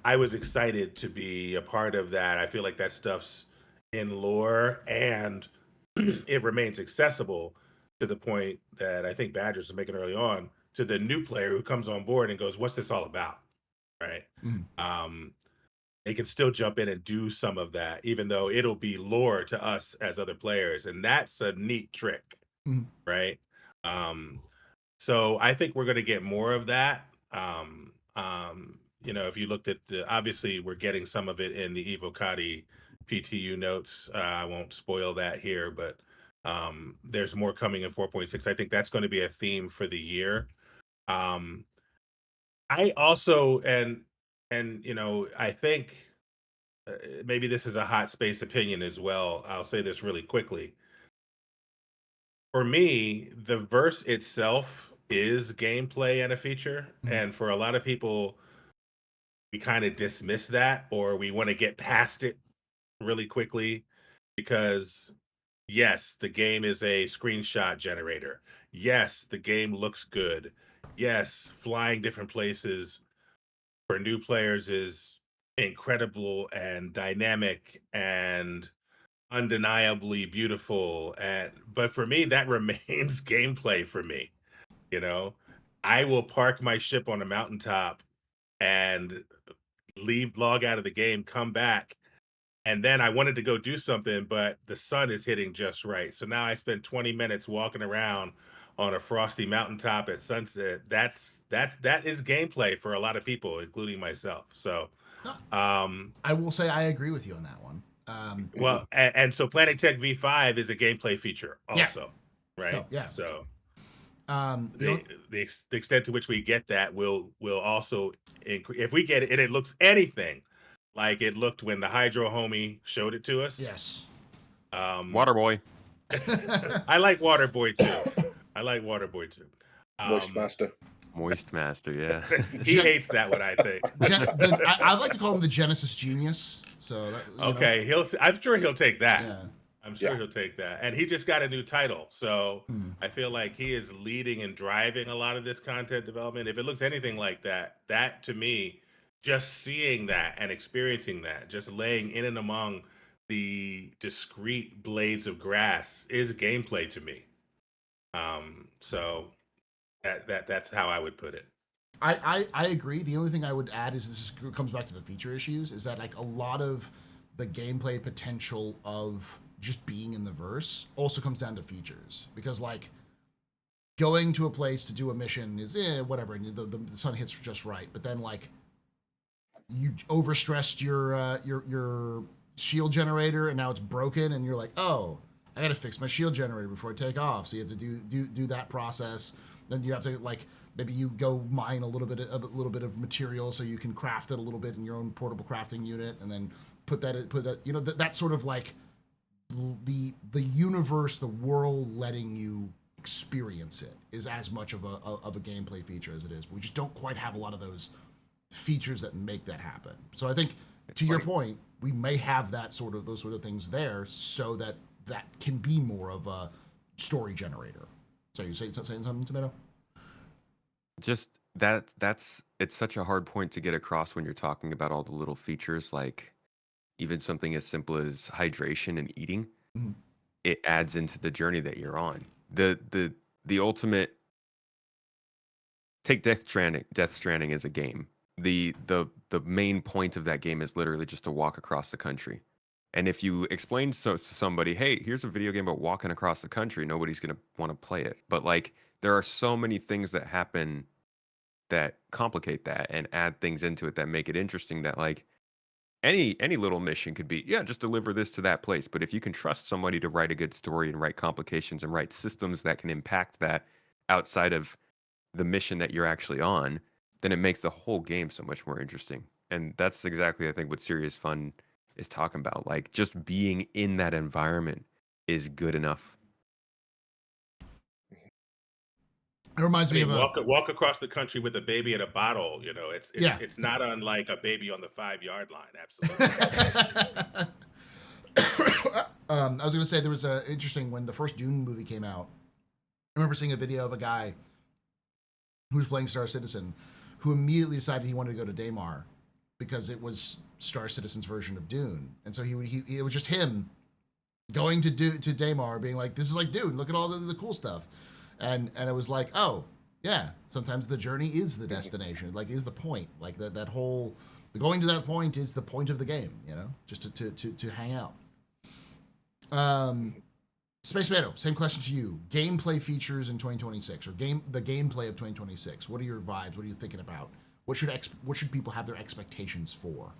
I was excited to be a part of that. I feel like that stuff's in lore, and it remains accessible to the point that I think Badgers is making early on to the new player who comes on board and goes, "What's this all about?" Right? They can still jump in and do some of that, even though it'll be lore to us as other players, and that's a neat trick, right? So I think we're going to get more of that. If you looked at obviously we're getting some of it in the Evocati PTU notes. I won't spoil that here, but there's more coming in 4.6. I think that's going to be a theme for the year. I also and I think maybe this is a hot space opinion as well. I'll say this really quickly. For me, the verse itself is gameplay and a feature, and for a lot of people, we kind of dismiss that, or we want to get past it really quickly because yes, the game is a screenshot generator. Yes, the game looks good. Yes, flying different places for new players is incredible and dynamic and undeniably beautiful. But for me, that remains gameplay for me. I will park my ship on a mountaintop and log out of the game, come back, and then I wanted to go do something, but the sun is hitting just right. So now I spend 20 minutes walking around on a frosty mountaintop at sunset. That is gameplay for a lot of people, including myself. So I will say I agree with you on that one. Well, and so Planet Tech V5 is a gameplay feature also, right? Oh, yeah. So the extent to which we get that will also increase. If we get it and it looks anything like it looked when the Hydro homie showed it to us. Yes. Waterboy. I like Waterboy too. Moist Master. Moist Master, yeah. He hates that one, I think. I'd like to call him the Genesis Genius. So okay, I'm sure he'll take that. Yeah. I'm sure he'll take that. And he just got a new title. So I feel like he is leading and driving a lot of this content development. If it looks anything like that to me, just seeing that and experiencing that, just laying in and among the discrete blades of grass is gameplay to me. So that's how I would put it. I agree. The only thing I would add is this comes back to the feature issues, is that like a lot of the gameplay potential of just being in the verse also comes down to features, because like going to a place to do a mission is whatever, and the sun hits just right, but then like you overstressed your shield generator and now it's broken, and you're like, oh, I gotta fix my shield generator before I take off. So you have to do that process. Then you have to like maybe you go mine a little bit of material so you can craft it a little bit in your own portable crafting unit, and then put that that sort of like the universe, the world letting you experience it is as much of a gameplay feature as it is. We just don't quite have a lot of those features that make that happen. So I think, to your point, we may have those sort of things there, so that can be more of a story generator. So you saying something, Tomato? Just it's such a hard point to get across when you're talking about all the little features, like even something as simple as hydration and eating. Mhm. It adds into the journey that you're on. The ultimate, take Death Stranding. Death Stranding is a game. The main point of that game is literally just to walk across the country. And if you explain to somebody, hey, here's a video game about walking across the country, nobody's gonna want to play it. But like, there are so many things that happen that complicate that and add things into it that make it interesting, that like any little mission could be, yeah, just deliver this to that place. But if you can trust somebody to write a good story and write complications and write systems that can impact that outside of the mission that you're actually on, then it makes the whole game so much more interesting. And that's exactly, I think, what Serious Fun is talking about. Like, just being in that environment is good enough. It reminds I me mean, of a walk across the country with a baby in a bottle. You know, yeah. it's not unlike a baby on the 5-yard line. Absolutely. I was going to say, there was a interesting, when the first Dune movie came out, I remember seeing a video of a guy who was playing Star Citizen who immediately decided he wanted to go to Daymar because it was Star Citizen's version of Dune. And so it was just him going to Daymar, being like, this is like Dune, look at all the cool stuff. And it was like, oh, yeah, sometimes the journey is the destination, like, is the point. Like, that whole, going to that point is the point of the game, you know, just to hang out. Space Tomato, same question to you. Gameplay features in 2026, or the gameplay of 2026. What are your vibes? What are you thinking about? What should people have their expectations for?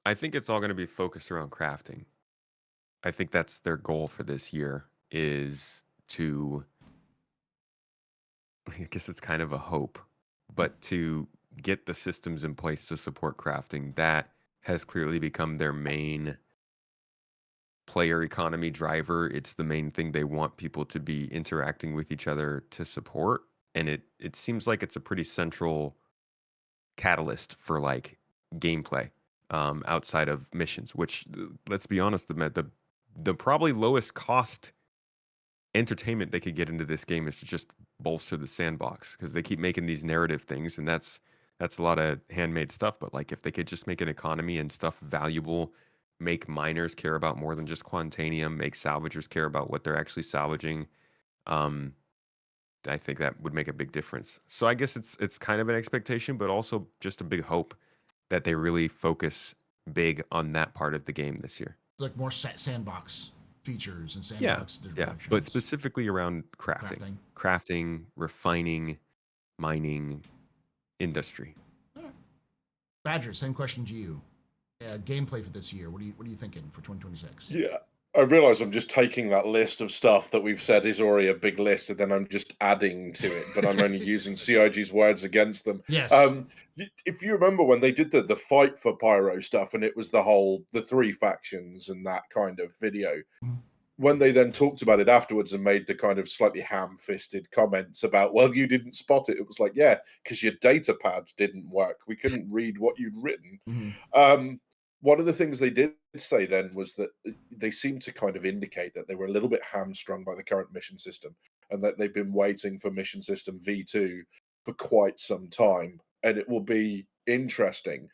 I think it's all going to be focused around crafting. I think that's their goal for this year, is to, I guess it's kind of a hope, but to get the systems in place to support crafting. That has clearly become their main player economy driver. It's the main thing they want people to be interacting with each other to support. And it seems like it's a pretty central catalyst for like gameplay, outside of missions, which, let's be honest, the probably lowest cost entertainment they could get into this game is to just bolster the sandbox, because they keep making these narrative things, and that's a lot of handmade stuff. But like, if they could just make an economy and stuff valuable, make miners care about more than just Quantanium, make salvagers care about what they're actually salvaging, I think that would make a big difference. So I guess it's kind of an expectation, but also just a big hope that they really focus big on that part of the game this year. Like more sandbox features and Yeah, sandbox yeah, directions. but specifically around crafting, refining, mining, industry. Badger, same question to you. Gameplay for this year. What are you thinking for 2026? Yeah, I realize I'm just taking that list of stuff that we've said is already a big list, and then I'm just adding to it, but I'm only using CIG's words against them. Yes. If you remember when they did the fight for Pyro stuff, and it was the 3 factions and that kind of video, when they then talked about it afterwards and made the kind of slightly ham-fisted comments about, well, you didn't spot it. It was like, yeah, because your data pads didn't work. We couldn't read what you'd written. Mm-hmm. One of the things they did say then was that they seemed to kind of indicate that they were a little bit hamstrung by the current mission system, and that they've been waiting for mission system V2 for quite some time. And it will be interesting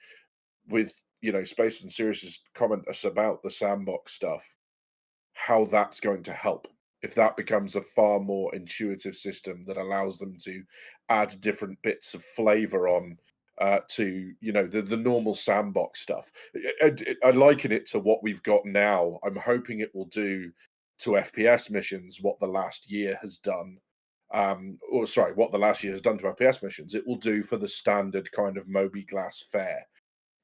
with, Space and Sirius's comment us about the sandbox stuff, how that's going to help. If that becomes a far more intuitive system that allows them to add different bits of flavor on to the normal sandbox stuff. I liken it to what we've got now. I'm hoping it will do to FPS missions what the last year has done. What the last year has done to FPS missions, it will do for the standard kind of Moby Glass fare.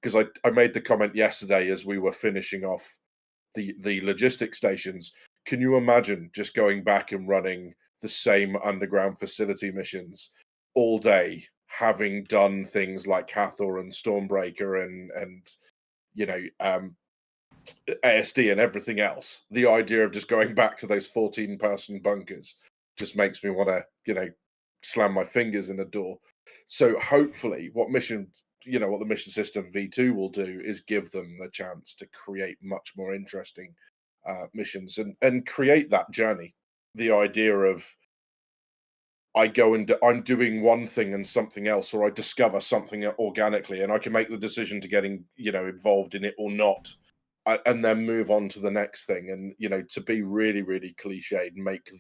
Because I made the comment yesterday as we were finishing off the logistic stations. Can you imagine just going back and running the same underground facility missions all day, having done things like Hathor and Stormbreaker and ASD and everything else? The idea of just going back to those 14-person bunkers just makes me want to, slam my fingers in the door. So hopefully, what the mission system V2 will do is give them the chance to create much more interesting missions and create that journey. The idea of I go and I'm doing one thing and something else, or I discover something organically, and I can make the decision to getting involved in it or not, and then move on to the next thing. And to be really, really cliched, make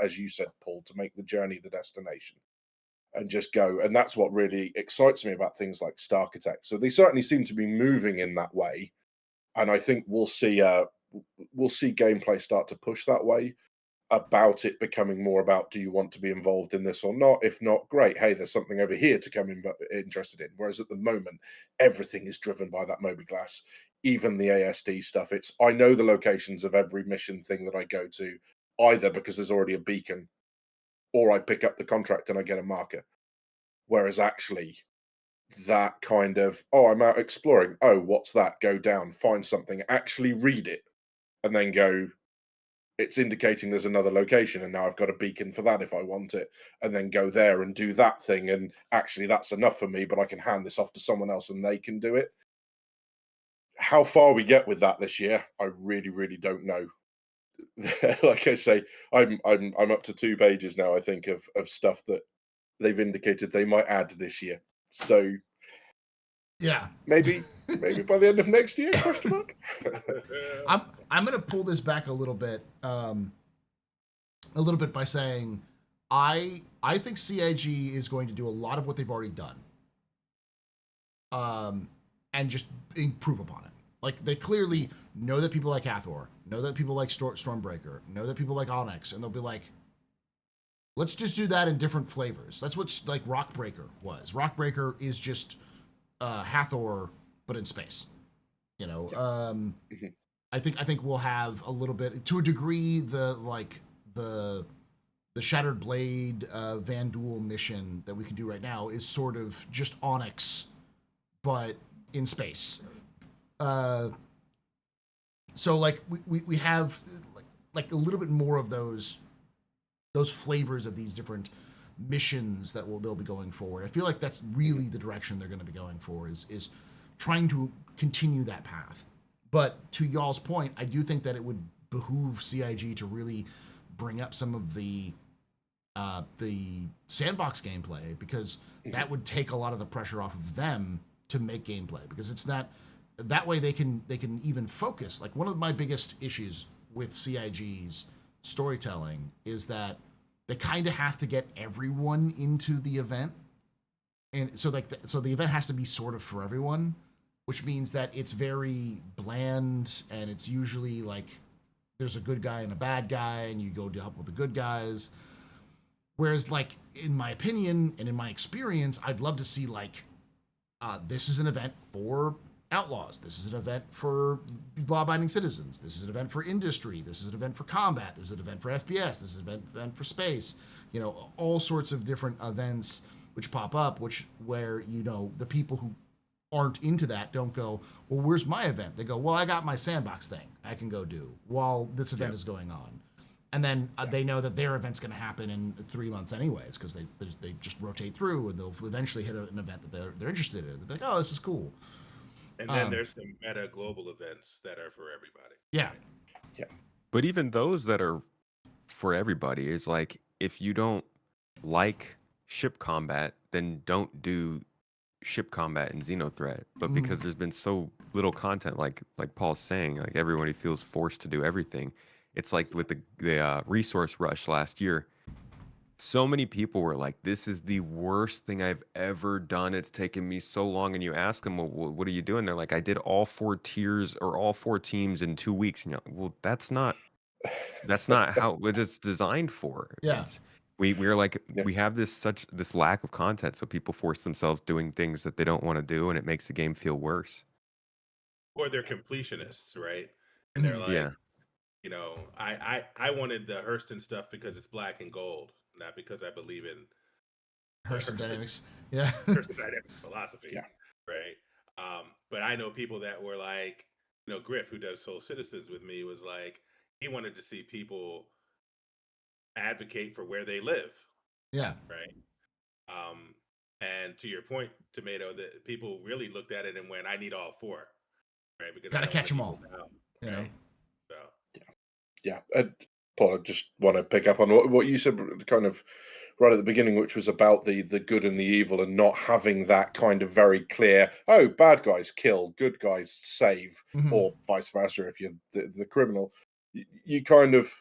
as you said, Paul, to make the journey the destination, and just go. And that's what really excites me about things like Starkitect. So they certainly seem to be moving in that way, and I think we'll see gameplay start to push that way, about it becoming more about, do you want to be involved in this or not? If not, great. Hey, there's something over here to come in interested in. Whereas at the moment, everything is driven by that mobiGlas, even the ASD stuff. I know the locations of every mission thing that I go to, either because there's already a beacon, or I pick up the contract and I get a marker. Whereas actually, that kind of, I'm out exploring. Oh, what's that? Go down, find something, actually read it, and then go, it's indicating there's another location, and now I've got a beacon for that if I want it, and then go there and do that thing. And actually, that's enough for me, but I can hand this off to someone else and they can do it. How far we get with that this year, I really, really don't know. Like I say, I'm up to 2 pages now, I think, of stuff that they've indicated they might add this year. So Yeah. maybe by the end of next year? Question mark. I'm gonna pull this back a little bit by saying I think CIG is going to do a lot of what they've already done, and just improve upon it. Like, they clearly know that people like Hathor, know that people like Stormbreaker, know that people like Onyx, and they'll be like, let's just do that in different flavors. That's what like Rockbreaker was. Rockbreaker is just Hathor but in space. I think we'll have a little bit, to a degree, the Shattered Blade Vanduul mission that we can do right now is sort of just Onyx, but in space. So like we have like a little bit more of those flavors of these different missions that they'll be going forward. I feel like that's really the direction they're going to be going for, is trying to continue that path. But to y'all's point, I do think that it would behoove CIG to really bring up some of the sandbox gameplay, because that would take a lot of the pressure off of them to make gameplay, because it's not that way they can even focus. Like, one of my biggest issues with CIG's storytelling is that they kind of have to get everyone into the event, and so the event has to be sort of for everyone, which means that it's very bland, and it's usually like there's a good guy and a bad guy, and you go to help with the good guys. Whereas, like, in my opinion and in my experience, I'd love to see, like, this is an event for outlaws. This is an event for law-abiding citizens. This is an event for industry. This is an event for combat. This is an event for FPS. This is an event for space. All sorts of different events which pop up, where the people who aren't into that don't go, well, where's my event? They go, well, I got my sandbox thing I can go do while this event is going on. And then they know that their event's going to happen in 3 months anyways, because they just rotate through, and they'll eventually hit an event that they're interested in. They'll be like, oh, this is cool. And then there's some meta global events that are for everybody. Yeah. But even those that are for everybody is like, if you don't like ship combat, then don't do ship combat in Xenothreat. But because there's been so little content, like Paul's saying, like, everybody feels forced to do everything. It's like with the resource rush last year. So many people were like, this is the worst thing I've ever done. It's taken me so long. And you ask them, well, what are you doing? They're like, I did all 4 tiers or all 4 teams in 2 weeks. And you're like, well, that's not how it's designed for. Yeah. We're like, we have this lack of content, so people force themselves doing things that they don't want to do, and it makes the game feel worse. Or they're completionists, right? And they're like, Yeah. I wanted the Hurston stuff because it's black and gold, not because I believe in Hurston Dynamics. Yeah. Hurston Dynamics philosophy. Yeah. Right. But I know people that were like, Griff, who does Soul Citizens with me, was like, he wanted to see people advocate for where they live, Yeah. right? And to your point, Tomato, that people really looked at it and went, "I need all four, right? Because Gotta I don't catch 'em want all, to down, you know? right?" So Yeah. Paul, I just want to pick up on what you said kind of right at the beginning, which was about the good and the evil and not having that kind of very clear, oh, bad guys kill, good guys save, Mhm. or vice versa if you're the criminal. You kind of,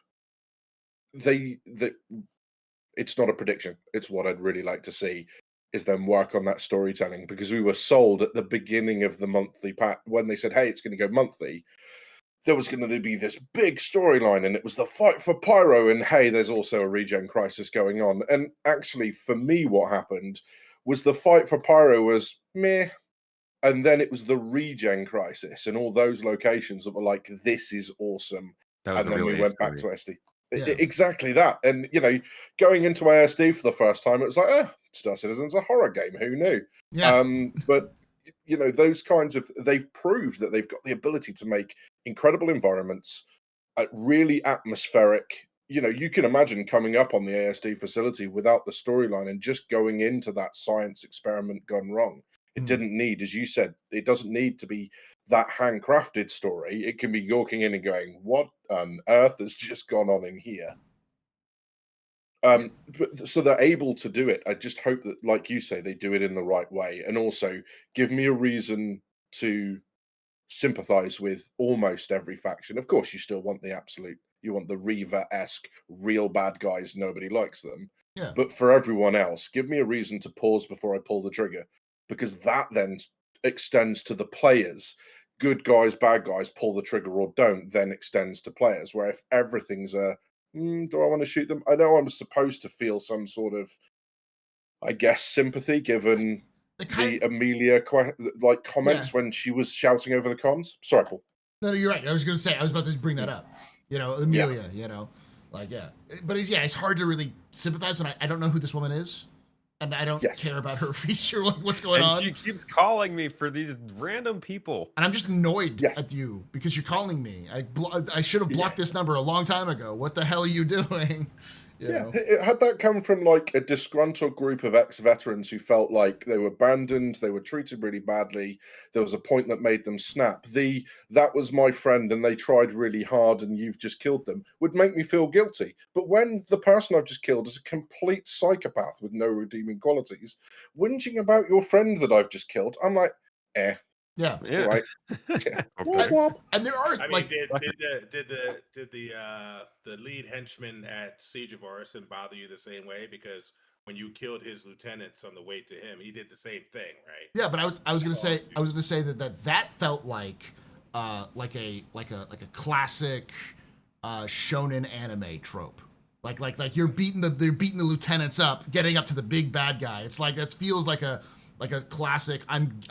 it's not a prediction. It's what I'd really like to see is them work on that storytelling, because we were sold at the beginning of the monthly pack when they said, hey, it's going to go monthly. There was going to be this big storyline, and it was the fight for Pyro, and hey, there's also a regen crisis going on. And actually, for me, what happened was the fight for Pyro was meh, and then it was the regen crisis and all those locations that were like, this is awesome. That was And the then real we A went back story. to SD. Yeah. Exactly that. And, going into ASD for the first time, it was like, Star Citizen's a horror game. Who knew? Yeah. But, those kinds of, they've proved that they've got the ability to make incredible environments, really atmospheric. You can imagine coming up on the ASD facility without the storyline and just going into that science experiment gone wrong. It didn't need, as you said, it doesn't need to be that handcrafted story. It can be walking in and going, what on earth has just gone on in here? So they're able to do it. I just hope that, like you say, they do it in the right way, and also give me a reason to sympathize with almost every faction. Of course, you still want you want the Reaver-esque real bad guys, nobody likes them. Yeah. But for everyone else, give me a reason to pause before I pull the trigger, because that then extends to the players. Good guys, bad guys, pull the trigger or don't, then extends to players. Where if everything's do I want to shoot them? I know I'm supposed to feel some sort of, I guess, sympathy given the Amelia comments when she was shouting over the comms. Sorry, Paul. No, you're right. I was about to bring that up. Amelia. But it's hard to really sympathize when I don't know who this woman is, and I don't care about her feature. Like, what's going on? And she keeps calling me for these random people, and I'm just annoyed at you because you're calling me. I should have blocked this number a long time ago. What the hell are you doing? Had that come from like a disgruntled group of ex-veterans who felt like they were abandoned, they were treated really badly, there was a point that made them snap, that was my friend and they tried really hard and you've just killed them, would make me feel guilty. But when the person I've just killed is a complete psychopath with no redeeming qualities, whinging about your friend that I've just killed, I'm like, Yeah. Right. Okay. And there are did the lead henchman at Siege of Orison bother you the same way? Because when you killed his lieutenants on the way to him, he did the same thing, right? Yeah, but I was gonna say that felt like a classic shonen anime trope. Like they're beating the lieutenants up, getting up to the big bad guy. It's like that feels like a classic. I'm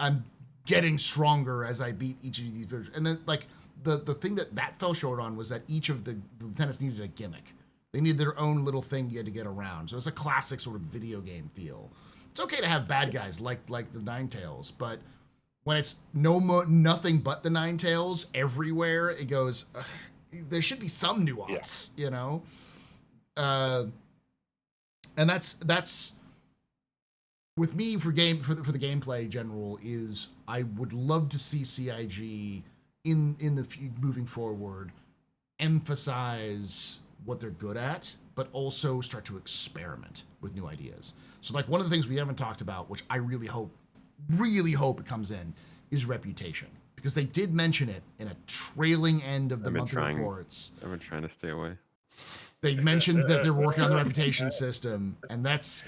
getting stronger as I beat each of these versions. And then like the thing that fell short on was that each of the lieutenants needed a gimmick. They needed their own little thing you had to get around. So it's a classic sort of video game feel. It's okay to have bad guys like the Ninetales, but when it's nothing but the Ninetales everywhere, it goes. There should be some nuance, And that's with me for the gameplay general is I would love to see CIG in the moving forward emphasize what they're good at, but also start to experiment with new ideas. So like one of the things we haven't talked about, which I really hope it comes in, is reputation, because they did mention it in a trailing end of the monthly reports. I've been trying to stay away. They mentioned that they're working on the reputation system, and that is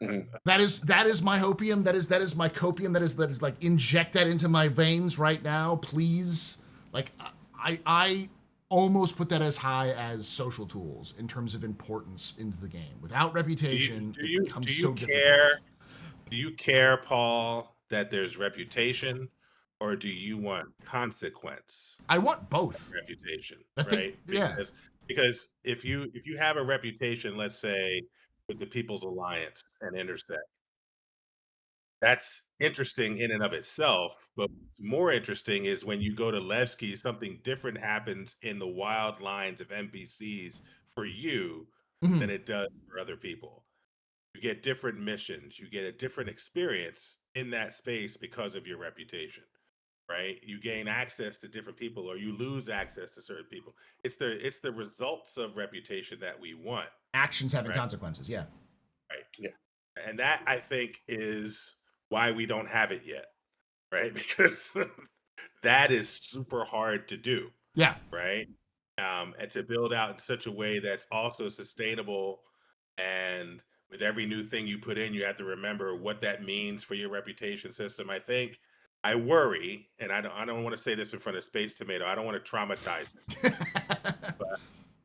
my hopium. That is my copium. That is like inject that into my veins right now, please. Like I almost put that as high as social tools in terms of importance into the game. Without reputation, it becomes so difficult. Do you care, Paul, that there's reputation, or do you want consequence? I want both. Reputation, right? Because if you have a reputation, let's say with the People's Alliance and Intersect, that's interesting in and of itself. But more interesting is when you go to Levski, something different happens in the wild lines of NPCs for you Mhm. than it does for other people. You get different missions, you get a different experience in that space because of your reputation, right? You gain access to different people or you lose access to certain people. It's the results of reputation that we want, Actions having right? consequences. Yeah. Right. Yeah. And that I think is why we don't have it yet, right? Because that is super hard to do, Yeah. right? And to build out in such a way that's also sustainable. And with every new thing you put in, you have to remember what that means for your reputation system. I worry, and I don't want to say this in front of Space Tomato. I don't want to traumatize him.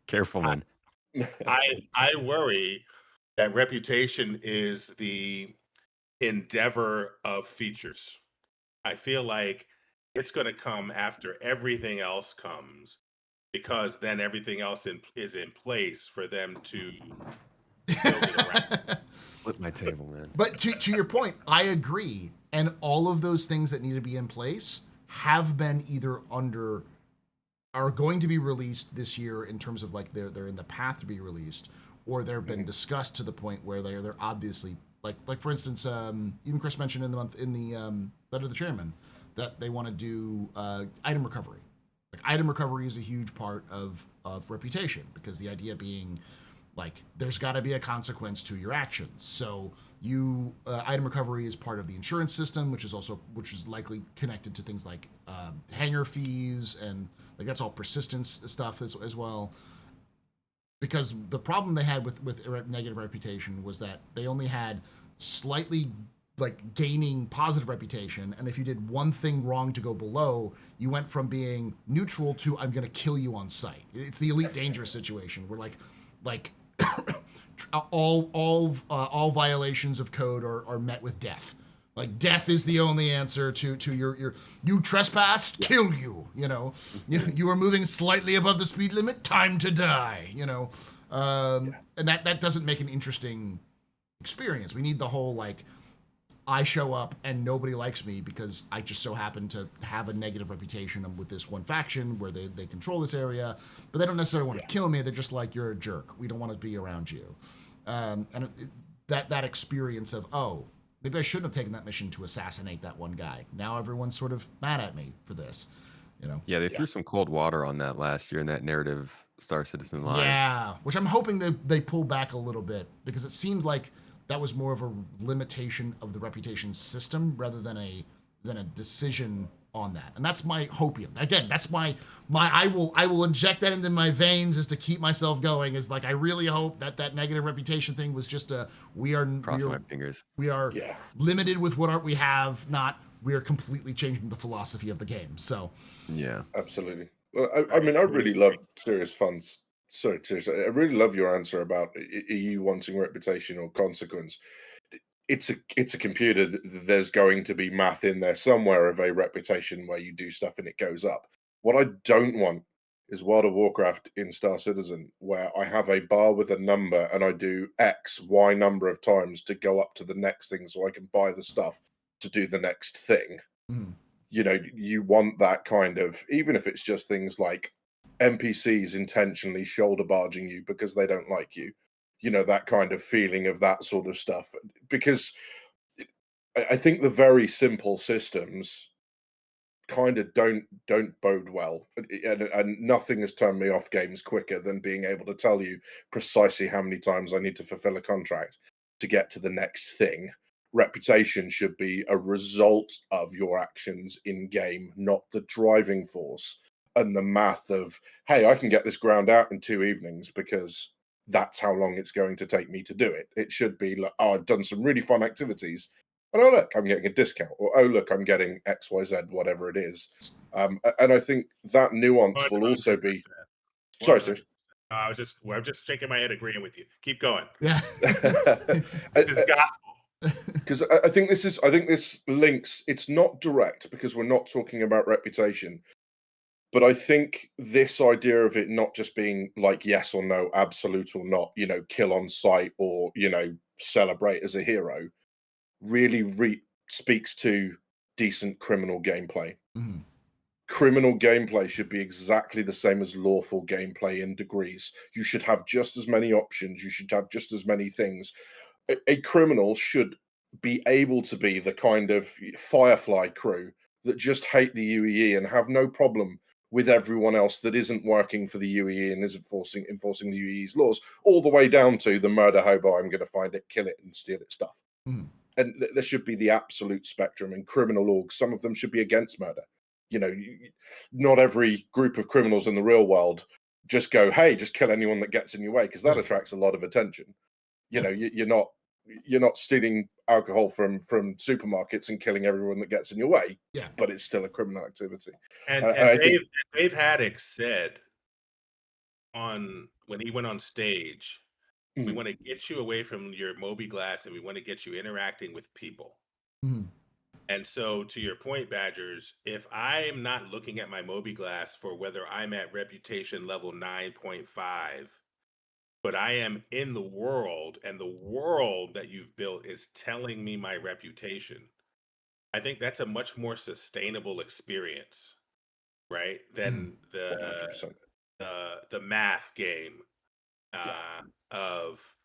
Careful, I, man. I worry that reputation is the endeavor of features. I feel like it's going to come after everything else comes because then everything else is in place for them to build it around. Flip my table, man. But to your point, I agree. And all of those things that need to be in place have been either are going to be released this year in terms of like they're in the path to be released, or they've been discussed to the point where they're obviously like for instance, even Chris mentioned in the letter to the chairman that they want to do item recovery. Like item recovery is a huge part of reputation because the idea being like there's got to be a consequence to your actions. So you item recovery is part of the insurance system, which is likely connected to things like hanger fees and like that's all persistence stuff as well. Because the problem they had with negative reputation was that they only had slightly like gaining positive reputation, and if you did one thing wrong to go below, you went from being neutral to I'm going to kill you on sight. It's the elite dangerous situation where like all violations of code are met with death. Like death is the only answer to your you trespassed, kill you. You are moving slightly above the speed limit, time to die. And that doesn't make an interesting experience. We need the whole like I show up and nobody likes me because I just so happen to have a negative reputation with this one faction where they control this area, but they don't necessarily want to kill me. They're just like, you're a jerk. We don't want to be around you. That experience of, oh, maybe I shouldn't have taken that mission to assassinate that one guy. Now everyone's sort of mad at me for this. Yeah, they threw some cold water on that last year in that narrative Star Citizen Live. Yeah, which I'm hoping they pull back a little bit because it seemed like that was more of a limitation of the reputation system rather than a decision on that. And that's my hopium. Again, that's my I will inject that into my veins is to keep myself going. Is like I really hope that negative reputation thing was just Crossing my fingers. we are limited with what we have, not we are completely changing the philosophy of the game. So yeah, absolutely. Well, I mean, I really love Serious Fun's. Sorry, seriously, I really love your answer about are you wanting reputation or consequence. It's a computer. There's going to be math in there somewhere of a reputation where you do stuff and it goes up. What I don't want is World of Warcraft in Star Citizen, where I have a bar with a number and I do X, Y number of times to go up to the next thing so I can buy the stuff to do the next thing. mm. You want that kind of, even if it's just things like NPCs intentionally shoulder barging you because they don't like you, that kind of feeling of that sort of stuff. Because I think the very simple systems kind of don't bode well, and nothing has turned me off games quicker than being able to tell you precisely how many times I need to fulfill a contract to get to the next thing. Reputation should be a result of your actions in game, not the driving force and the math of, hey, I can get this ground out in 2 evenings because that's how long it's going to take me to do it. It should be like, oh, I've done some really fun activities. And oh, look, I'm getting a discount. Or, oh, look, I'm getting XYZ, whatever it is. And I think that nuance will also be... 100%. Sorry, sir. I'm just shaking my head agreeing with you. Keep going. Yeah. This is gospel. Because I think this links, it's not direct because we're not talking about reputation, but I think this idea of it not just being like yes or no, absolute or not, kill on sight or, celebrate as a hero, really speaks to decent criminal gameplay. Mm. criminal gameplay should be exactly the same as lawful gameplay in degrees. You should have just as many options. You should have just as many things. A criminal should be able to be the kind of Firefly crew that just hate the UEE and have no problem with everyone else that isn't working for the UEE and isn't enforcing the UEE's laws, all the way down to the murder hobo. I'm going to find it, kill it, and steal its stuff. Mm. And there should be the absolute spectrum in criminal orgs. Some of them should be against murder. You know, not every group of criminals in the real world just go, hey, just kill anyone that gets in your way, because that attracts a lot of attention. You know, you're not stealing alcohol from supermarkets and killing everyone that gets in your way. Yeah, but it's still a criminal activity. And Dave Haddock said when he went on stage, we want to get you away from your Moby Glass and we want to get you interacting with people. Mm. And so, to your point, Badgers, if I am not looking at my Moby Glass for whether I'm at reputation level 9.5, but I am in the world and the world that you've built is telling me my reputation, I think that's a much more sustainable experience, right? Than 100%. the math game of,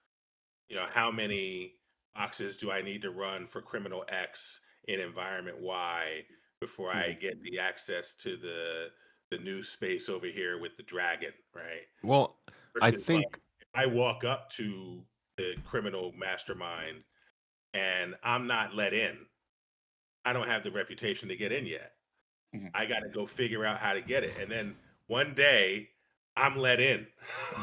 how many boxes do I need to run for criminal X in environment Y before I get the access to the new space over here with the dragon, right? Well, I Versus, think like, if I walk up to the criminal mastermind and I'm not let in, I don't have the reputation to get in yet. I got to go figure out how to get it. And then one day I'm let in,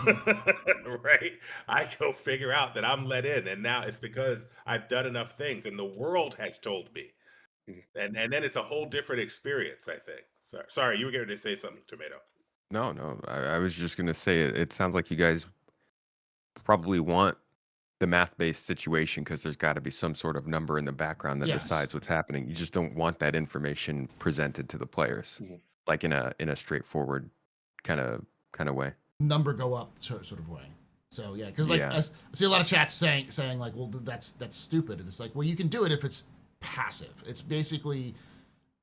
right? I go figure out that I'm let in. And now it's because I've done enough things and the world has told me. And then it's a whole different experience, I think. Sorry, you were going to say something, Tomato. no, I was just gonna say it sounds like you guys probably want the math-based situation because there's got to be some sort of number in the background that Yes. decides what's happening. You just don't want that information presented to the players, like in a straightforward kind of way. Number go up sort of way. So yeah, because I see a lot of chats saying like, well, that's stupid. And it's like, well, you can do it if it's passive. It's basically,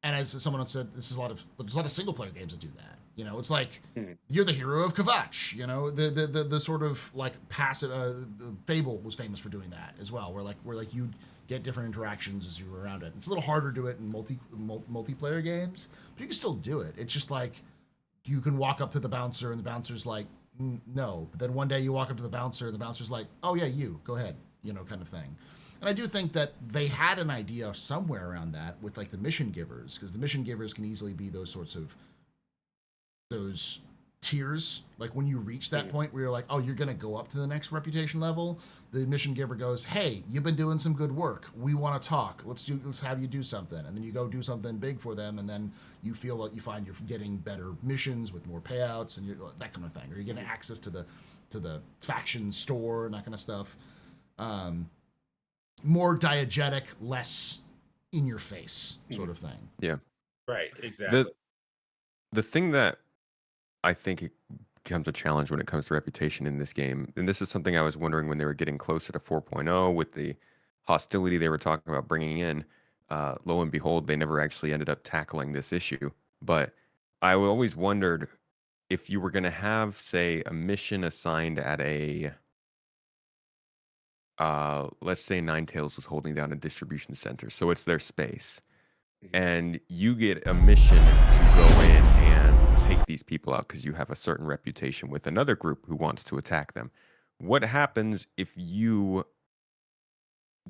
and as someone said, there's a lot of single player games that do that. It's like you're the hero of Kvatch. The sort of like passive. Fable was famous for doing that as well, where you get different interactions as you're around it. It's a little harder to do it in multiplayer games, but you can still do it. It's just like you can walk up to the bouncer and the bouncer's like, no. But then one day you walk up to the bouncer and the bouncer's like, oh yeah, you go ahead, kind of thing. And I do think that they had an idea somewhere around that with like the mission givers, because the mission givers can easily be those tiers. Like when you reach that point where you're like, oh, you're going to go up to the next reputation level, the mission giver goes, hey, you've been doing some good work. We want to talk. Let's have you do something. And then you go do something big for them. And then you feel like you find you're getting better missions with more payouts and that kind of thing. Or you're getting access to the faction store and that kind of stuff. More diegetic, less in your face sort of thing. Yeah. Right. Exactly. The thing that I think it becomes a challenge when it comes to reputation in this game, and this is something I was wondering when they were getting closer to 4.0 with the hostility they were talking about bringing in. Lo and behold, they never actually ended up tackling this issue. But I always wondered if you were going to have, say, a mission assigned at a, let's say Ninetales was holding down a distribution center, so it's their space. And you get a mission to go in and take these people out because you have a certain reputation with another group who wants to attack them. What happens if you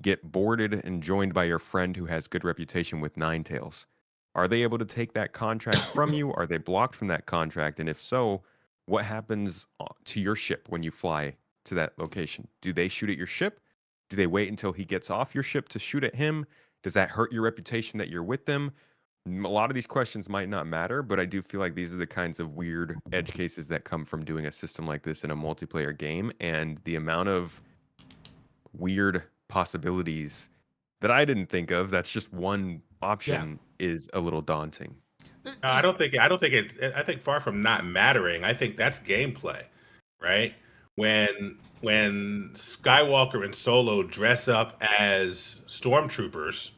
get boarded and joined by your friend who has good reputation with Ninetales? Are they able to take that contract from you? Are they blocked from that contract? And if so, what happens to your ship when you fly to that location? Do they shoot at your ship? Do they wait until he gets off your ship to shoot at him? Does that hurt your reputation that you're with them? A lot of these questions might not matter, but I do feel like these are the kinds of weird edge cases that come from doing a system like this in a multiplayer game, and the amount of weird possibilities that I didn't think of, that's just one option, is a little daunting. I think far from not mattering, I think that's gameplay, right? When Skywalker and Solo dress up as stormtroopers,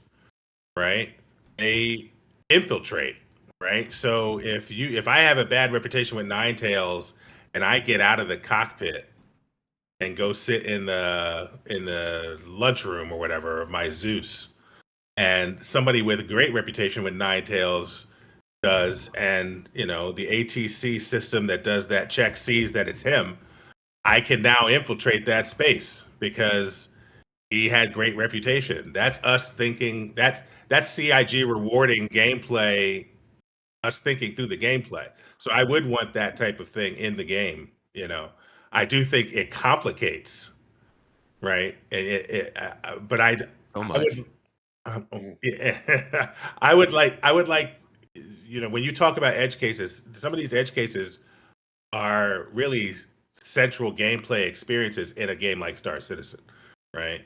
right? They infiltrate, right? So if I have a bad reputation with Ninetales and I get out of the cockpit and go sit in the lunchroom or whatever of my Zeus, and somebody with a great reputation with Ninetales does, and the ATC system that does that check sees that it's him, I can now infiltrate that space because he had great reputation. That's us thinking. That's CIG rewarding gameplay, us thinking through the gameplay. So I would want that type of thing in the game. I do think it complicates, right? But So I much. would, yeah, I would like, when you talk about edge cases, some of these edge cases are really central gameplay experiences in a game like Star Citizen, right?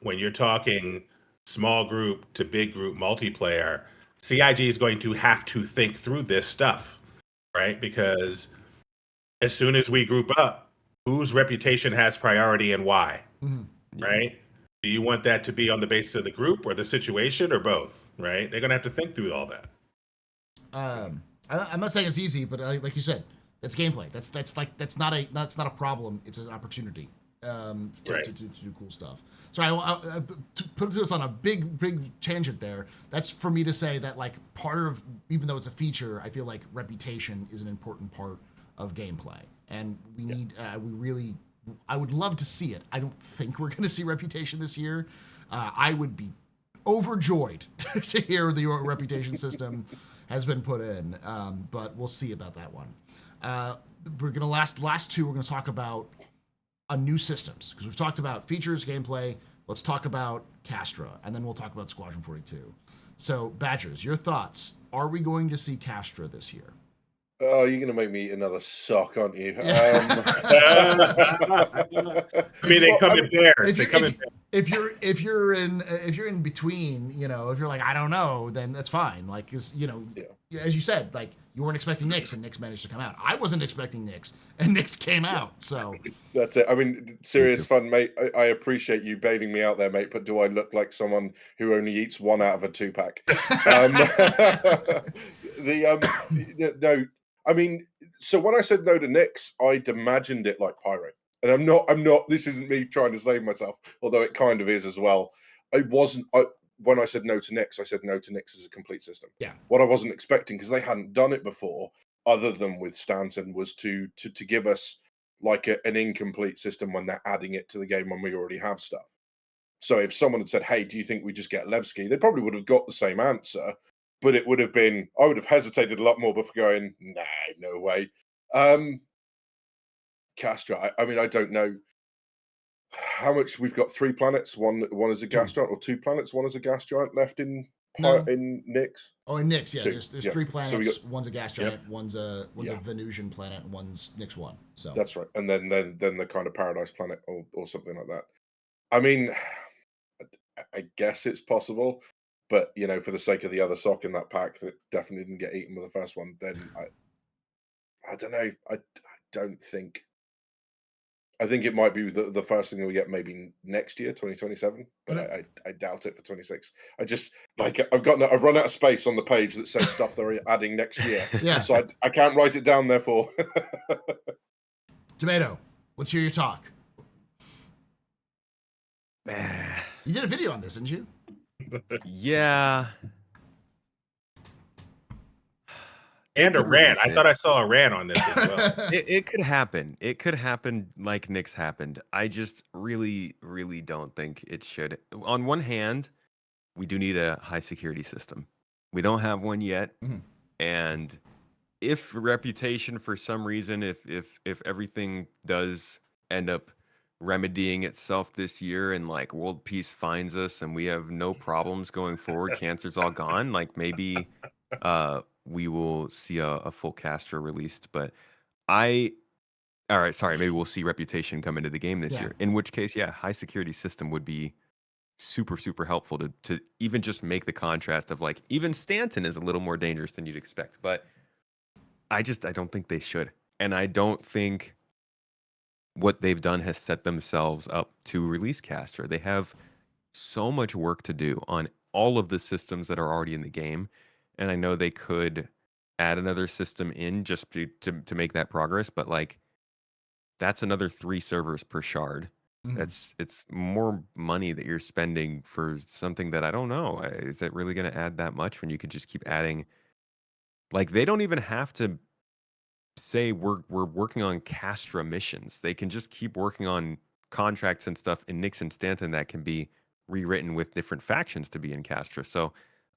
When you're talking small group to big group multiplayer, CIG is going to have to think through this stuff, right? Because as soon as we group up, whose reputation has priority and why, Mhm. Yeah. right? Do you want that to be on the basis of the group or the situation or both, right? They're going to have to think through all that. I'm not saying it's easy, but like you said, it's gameplay. That's not a problem. It's an opportunity Right. to do cool stuff. So to put this on a big tangent there. That's for me to say that like part of, even though it's a feature, I feel like reputation is an important part of gameplay, and I would love to see it. I don't think we're going to see reputation this year. I would be overjoyed to hear the reputation system has been put in, but we'll see about that one. We're gonna last two. We're gonna talk about a new systems because we've talked about features, gameplay. Let's talk about Castra, and then we'll talk about Squadron 42. So, Badgers, your thoughts? Are we going to see Castra this year? Oh, you're going to make me eat another sock, aren't you? I mean, they Well, come I in mean, pairs. if They you're come in if, if you're in between, if you're like I don't know, then that's fine. Like, cause yeah. as you said, like you weren't expecting Nyx, and Nyx managed to come out. I wasn't expecting Nyx, and Nyx came out. So That's it. I mean, serious fun, mate. I appreciate you bailing me out there, mate. But do I look like someone who only eats one out of a 2-pack? No. I mean, so when I said no to Nyx, I'd imagined it like Pyro, and I'm not. This isn't me trying to save myself, although it kind of is as well. I wasn't. When I said no to Nyx, I said no to Nyx as a complete system. Yeah. What I wasn't expecting, because they hadn't done it before, other than with Stanton, was to give us like an incomplete system when they're adding it to the game when we already have stuff. So if someone had said, "Hey, do you think we just get Levski?" They probably would have got the same answer, but it would have been, I would have hesitated a lot more before going, "Nah, no way." Castra, I mean, I don't know how much we've got. 3 planets, one is a gas giant, or 2 planets, one is a gas giant left in No. in Nyx. Oh, and Nyx, yeah. 2, There's yeah. 3 So planets. we got, One's a gas giant. One's a Yeah. Venusian planet, and one's Nyx 1. So that's right, and then the kind of paradise planet or something like that. I mean, I guess it's possible, but for the sake of the other sock in that pack that definitely didn't get eaten with the first one, then I don't know. I don't think. I think it might be the first thing we get maybe next year, 2027, but Okay. I doubt it for 26. I just like I've run out of space on the page that says stuff they're adding next year, Yeah. so I can't write it down. Therefore, Tomato, let's hear your talk. Eh, You did a video on this, didn't you? yeah. and a could rant. release I it. thought I saw a rant on this as well. It could happen. It could happen like Nyx happened. I just really, really don't think it should. On one hand, we do need a high security system. We don't have one yet. Mhm. And if reputation for some reason, if everything does end up remedying itself this year and like world peace finds us and we have no problems going forward, cancer's all gone, like maybe we will see a full Castra released. But all right, sorry, maybe we'll see reputation come into the game this Yeah. year. In which case, yeah, high security system would be super, super helpful to even just make the contrast of like even Stanton is a little more dangerous than you'd expect. But I don't think they should. And I don't think what they've done has set themselves up to release Castra. They have so much work to do on all of the systems that are already in the game. and I know they could add another system in just to make that progress, but like that's another 3 servers per shard. Mhm. It's more money that you're spending for something that I don't know. Is it really going to add that much when you could just keep adding? Like they don't even have to say we're working on Castra missions. They can just keep working on contracts and stuff in Nyx and Stanton that can be rewritten with different factions to be in Castra. So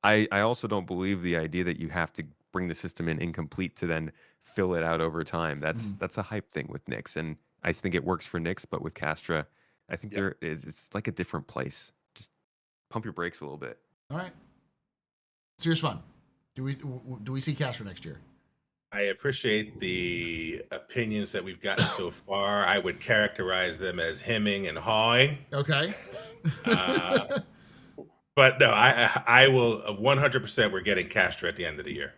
I also don't believe the idea that you have to bring the system in incomplete to then fill it out over time. That's a hype thing with Nyx, and I think it works for Nyx, but with Castra, I think Yeah. it's like a different place. Just pump your brakes a little bit. All right. Serious fun. Do we see Castro next year? I appreciate the opinions that we've gotten so far. I would characterize them as hemming and hawing. Okay. Uh, But no, I will 100%. We're getting Castro at the end of the year.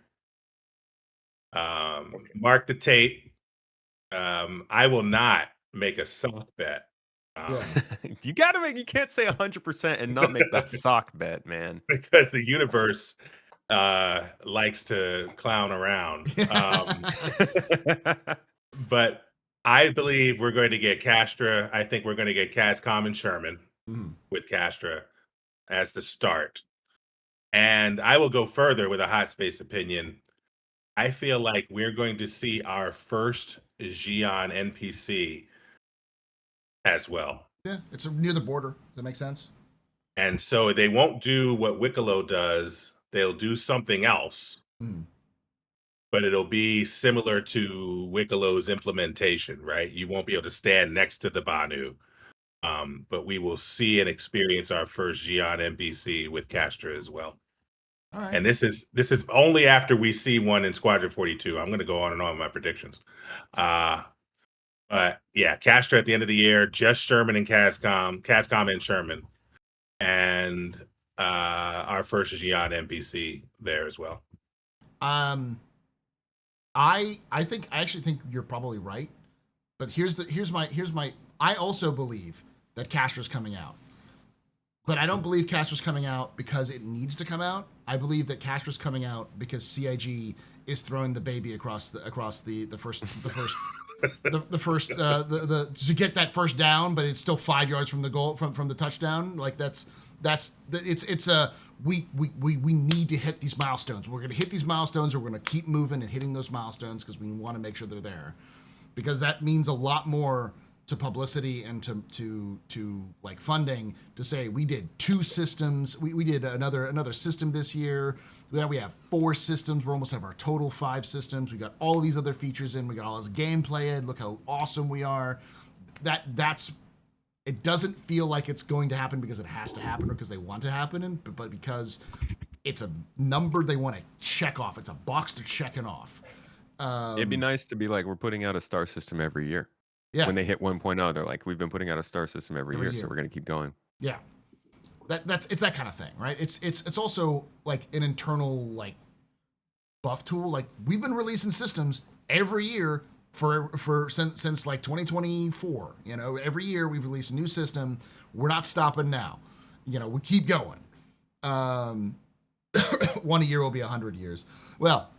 Okay. Mark the tape. I will not make a sock bet. Yeah. You can't say 100% and not make the sock bet, man. Because the universe likes to clown around. But I believe we're going to get Castra. I think we're going to get Cascom and Sherman Mhm. with Castra as the start. And I will go further with a hot space opinion. I feel like we're going to see our first Xi'an NPC as well. Yeah, it's near the border. Does that make sense? And so they won't do what Wicklow does. They'll do something else, Mhm. but it'll be similar to Wicklow's implementation, right? You won't be able to stand next to the Banu. But we will see and experience our first Xi'an NPC with Castra as well. All right. And this is only after we see one in Squadron 42. I'm going to go on and on with my predictions. But yeah, Castra at the end of the year, just Sherman and Cascom and Sherman, and our first Xi'an NPC there as well. I actually think you're probably right, but here's my I also believe that Castra's coming out. But I don't believe Castra's coming out because it needs to come out. I believe that Castra's coming out because CIG is throwing the baby across the first to get that first down, but it's still 5 yards from the goal from the touchdown. Like we need to hit these milestones. We're going to hit these milestones, or we're going to keep moving and hitting those milestones because we want to make sure they're there, because that means a lot more to publicity and to like funding to say we did 2 systems. We did another system this year. Then we have 4 systems. We almost have our total 5 systems. We got all these other features in. We got all this gameplay in. Look how awesome we are. That's it doesn't feel like it's going to happen because it has to happen or because they want to happen, but because it's a number they want to check off. It's a box they're checking off. It'd be nice to be like, we're putting out a star system every year. Yeah. When they hit 1.0, they're like, we've been putting out a star system every year, year. so we're going to keep going. Yeah. It's that kind of thing, right? It's also like an internal like buff tool. Like we've been releasing systems every year for since like 2024. You know, every year we've released a new system. We're not stopping now. You know, we keep going. One a year will be 100 years. Well,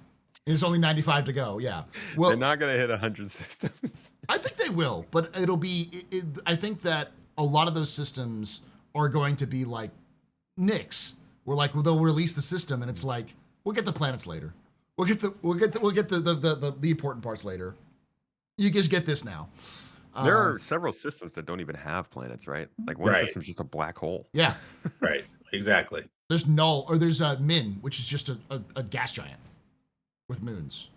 there's only 95 to go. Yeah. Well, They're not going to hit 100 systems. I think they will, but it'll be. I think that a lot of those systems are going to be like Nyx. We're like, well, they'll release the system, and it's like, we'll get the planets later. We'll get the important parts later. You just get this now. There are several systems that don't even have planets, right? Like one Right. system's just a black hole. Yeah. Right. Exactly. There's Null, or there's Min, which is just a gas giant with moons.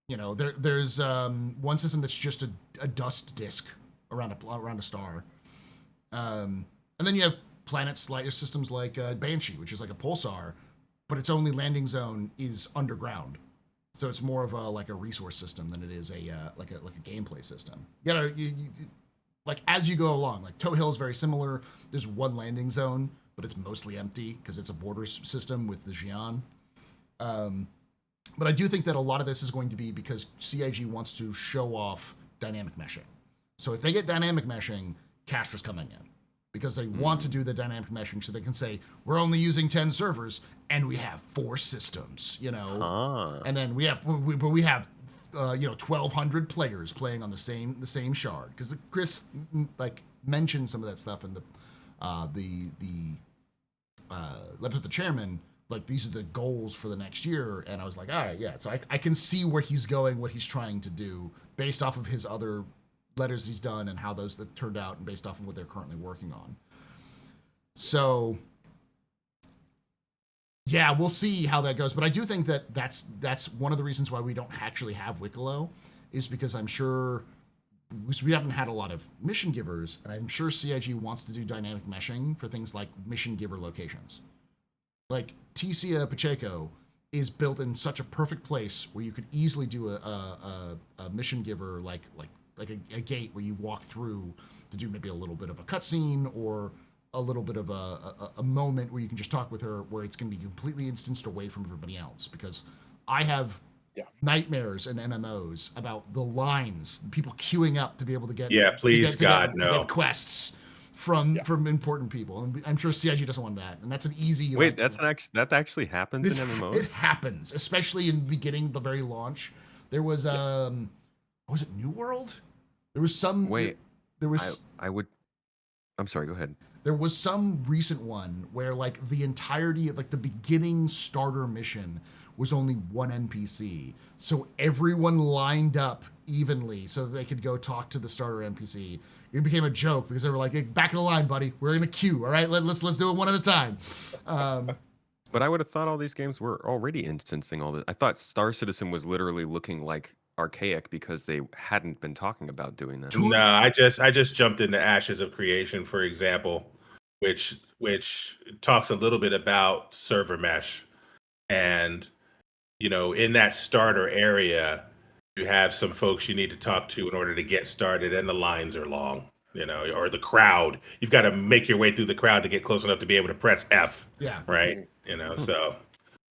You know, there's one system that's just a dust disk around a star. And then you have planets like systems like Banshee, which is like a pulsar, but its only landing zone is underground. So it's more of a resource system than it is a gameplay system. You like as you go along, like Toe Hill is very similar. There's one landing zone, but it's mostly empty because it's a border system with the Xi'an. But I do think that a lot of this is going to be because CIG wants to show off dynamic meshing. So if they get dynamic meshing, Castra's coming in because they want to do the dynamic meshing so they can say, we're only using 10 servers and we have 4 systems, you know? And then we have 1,200 players playing on the same shard. Because Chris like mentioned some of that stuff in the letter to the chairman. Like, these are the goals for the next year, and I was like, all right, yeah. So I can see where he's going, what he's trying to do, based off of his other letters he's done and how those that turned out, and based off of what they're currently working on. So yeah, we'll see how that goes. But I do think that that's one of the reasons why we don't actually have Wicklow, is because I'm sure we haven't had a lot of mission givers, and I'm sure CIG wants to do dynamic meshing for things like mission giver locations. Like, Tecia Pacheco is built in such a perfect place where you could easily do a mission giver like a gate where you walk through to do maybe a little bit of a cutscene or a little bit of a moment where you can just talk with her, where it's going to be completely instanced away from everybody else. Because I have nightmares in MMOs about the lines, people queuing up to be able to get please God, to get quests from important people, and I'm sure CIG doesn't want that, and that's an easy. Wait, that actually happens in MMOs? It happens, especially in the beginning, the very launch. There was was it New World? There was some. Wait, there was. I'm sorry. Go ahead. There was some recent one where like the entirety of like the beginning starter mission was only one NPC, so everyone lined up evenly so that they could go talk to the starter NPC. It became a joke because they were like, hey, back in the line, buddy. We're in a queue. All right, let's do it one at a time. But I would have thought all these games were already instancing all this. I thought Star Citizen was literally looking like archaic because they hadn't been talking about doing that. No, I just jumped into Ashes of Creation, for example, which talks a little bit about server mesh, and in that starter area, you have some folks you need to talk to in order to get started, and the lines are long, or the crowd. You've got to make your way through the crowd to get close enough to be able to press F. Yeah. Right.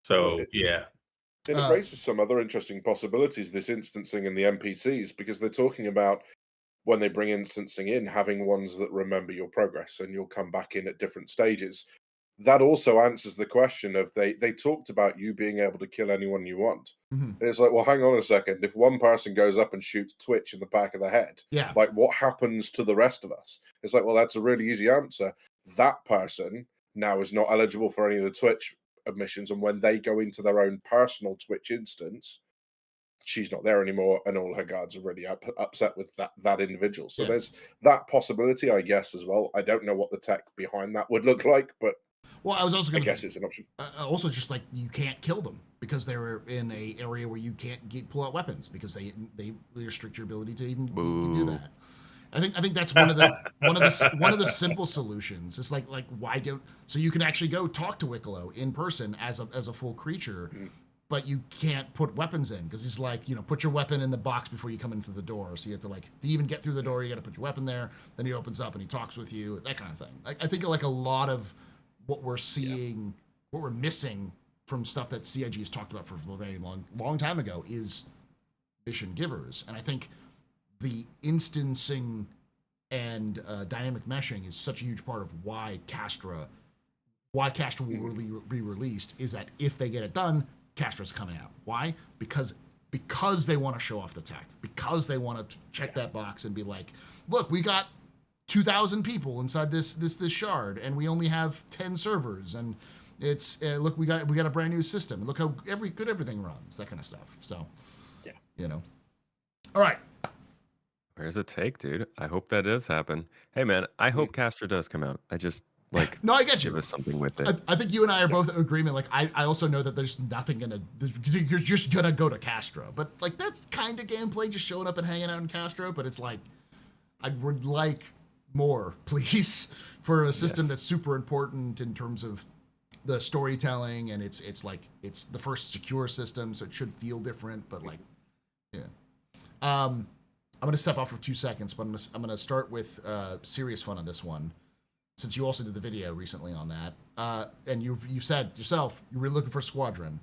So yeah. And it raises some other interesting possibilities, this instancing and the NPCs, because they're talking about when they bring instancing in, having ones that remember your progress and you'll come back in at different stages. That also answers the question of they talked about you being able to kill anyone you want. Mm-hmm. And it's like, well, hang on a second. If one person goes up and shoots Twitch in the back of the head, like what happens to the rest of us? It's like, well, that's a really easy answer. That person now is not eligible for any of the Twitch admissions. And when they go into their own personal Twitch instance, she's not there anymore, and all her guards are really upset with that individual. So there's that possibility, I guess, as well. I don't know what the tech behind that would look like, but I was also going to guess it's an option. Also, just like you can't kill them because they're in a area where you can't pull out weapons because they restrict your ability to even do that. I think that's one of the simple solutions. It's like why don't so you can actually go talk to Wicklow in person as a full creature. Mm-hmm. But you can't put weapons in because he's like, put your weapon in the box before you come in through the door. So you have to to even get through the door, you got to put your weapon there. Then he opens up and he talks with you, that kind of thing. I think like a lot of what we're seeing, what we're missing from stuff that CIG has talked about for a very long time ago is mission givers. And I think the instancing and dynamic meshing is such a huge part of why Castra will be released, is that if they get it done, Castra's coming out. Why? Because they want to show off the tech. Because they want to check that box and be like, look, we got 2,000 people inside this shard, and we only have 10 servers, and it's look, we got a brand new system. Look how good everything runs. That kind of stuff. So, All right. Where's the take, dude? I hope that does happen. Hey, man, I hope Castra does come out. I just. No, I get you. Give us something with it. I think you and I are both in agreement. Like, I also know that there's nothing you're just gonna go to Castra, but like that's kind of gameplay, just showing up and hanging out in Castra. But it's like, I would like more, please, for a system that's super important in terms of the storytelling, and it's the first secure system, so it should feel different. But like, I'm gonna step off for 2 seconds, but I'm gonna start with serious fun on this one. Since you also did the video recently on that, and you said yourself you were looking for Squadron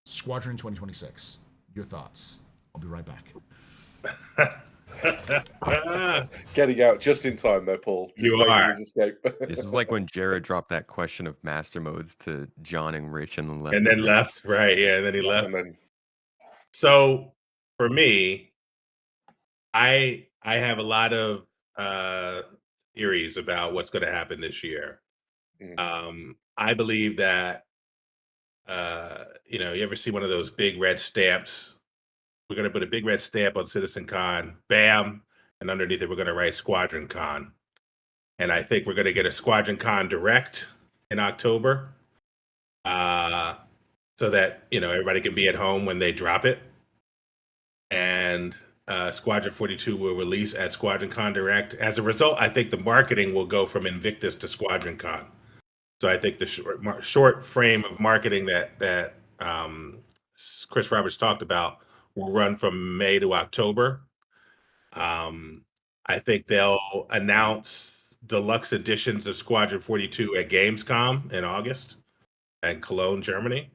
2026. Your thoughts? I'll be right back. Getting out just in time there, Paul. Just You making are. his escape. This is like when Jared dropped that question of master modes to John and Rich and then left. And then left, right? Yeah, and then he left. And then So for me, I have a lot of theories about what's going to happen this year. I believe that you ever see one of those big red stamps? We're going to put a big red stamp on Citizen Con, bam, and underneath it we're going to write Squadron Con. And I think we're going to get a Squadron Con Direct in October, so that everybody can be at home when they drop it. And Squadron 42 will release at Squadron Con Direct. As a result, I think the marketing will go from Invictus to Squadron Con. So I think the short frame of marketing that Chris Roberts talked about will run from May to October. I think they'll announce deluxe editions of Squadron 42 at Gamescom in August and Cologne, Germany.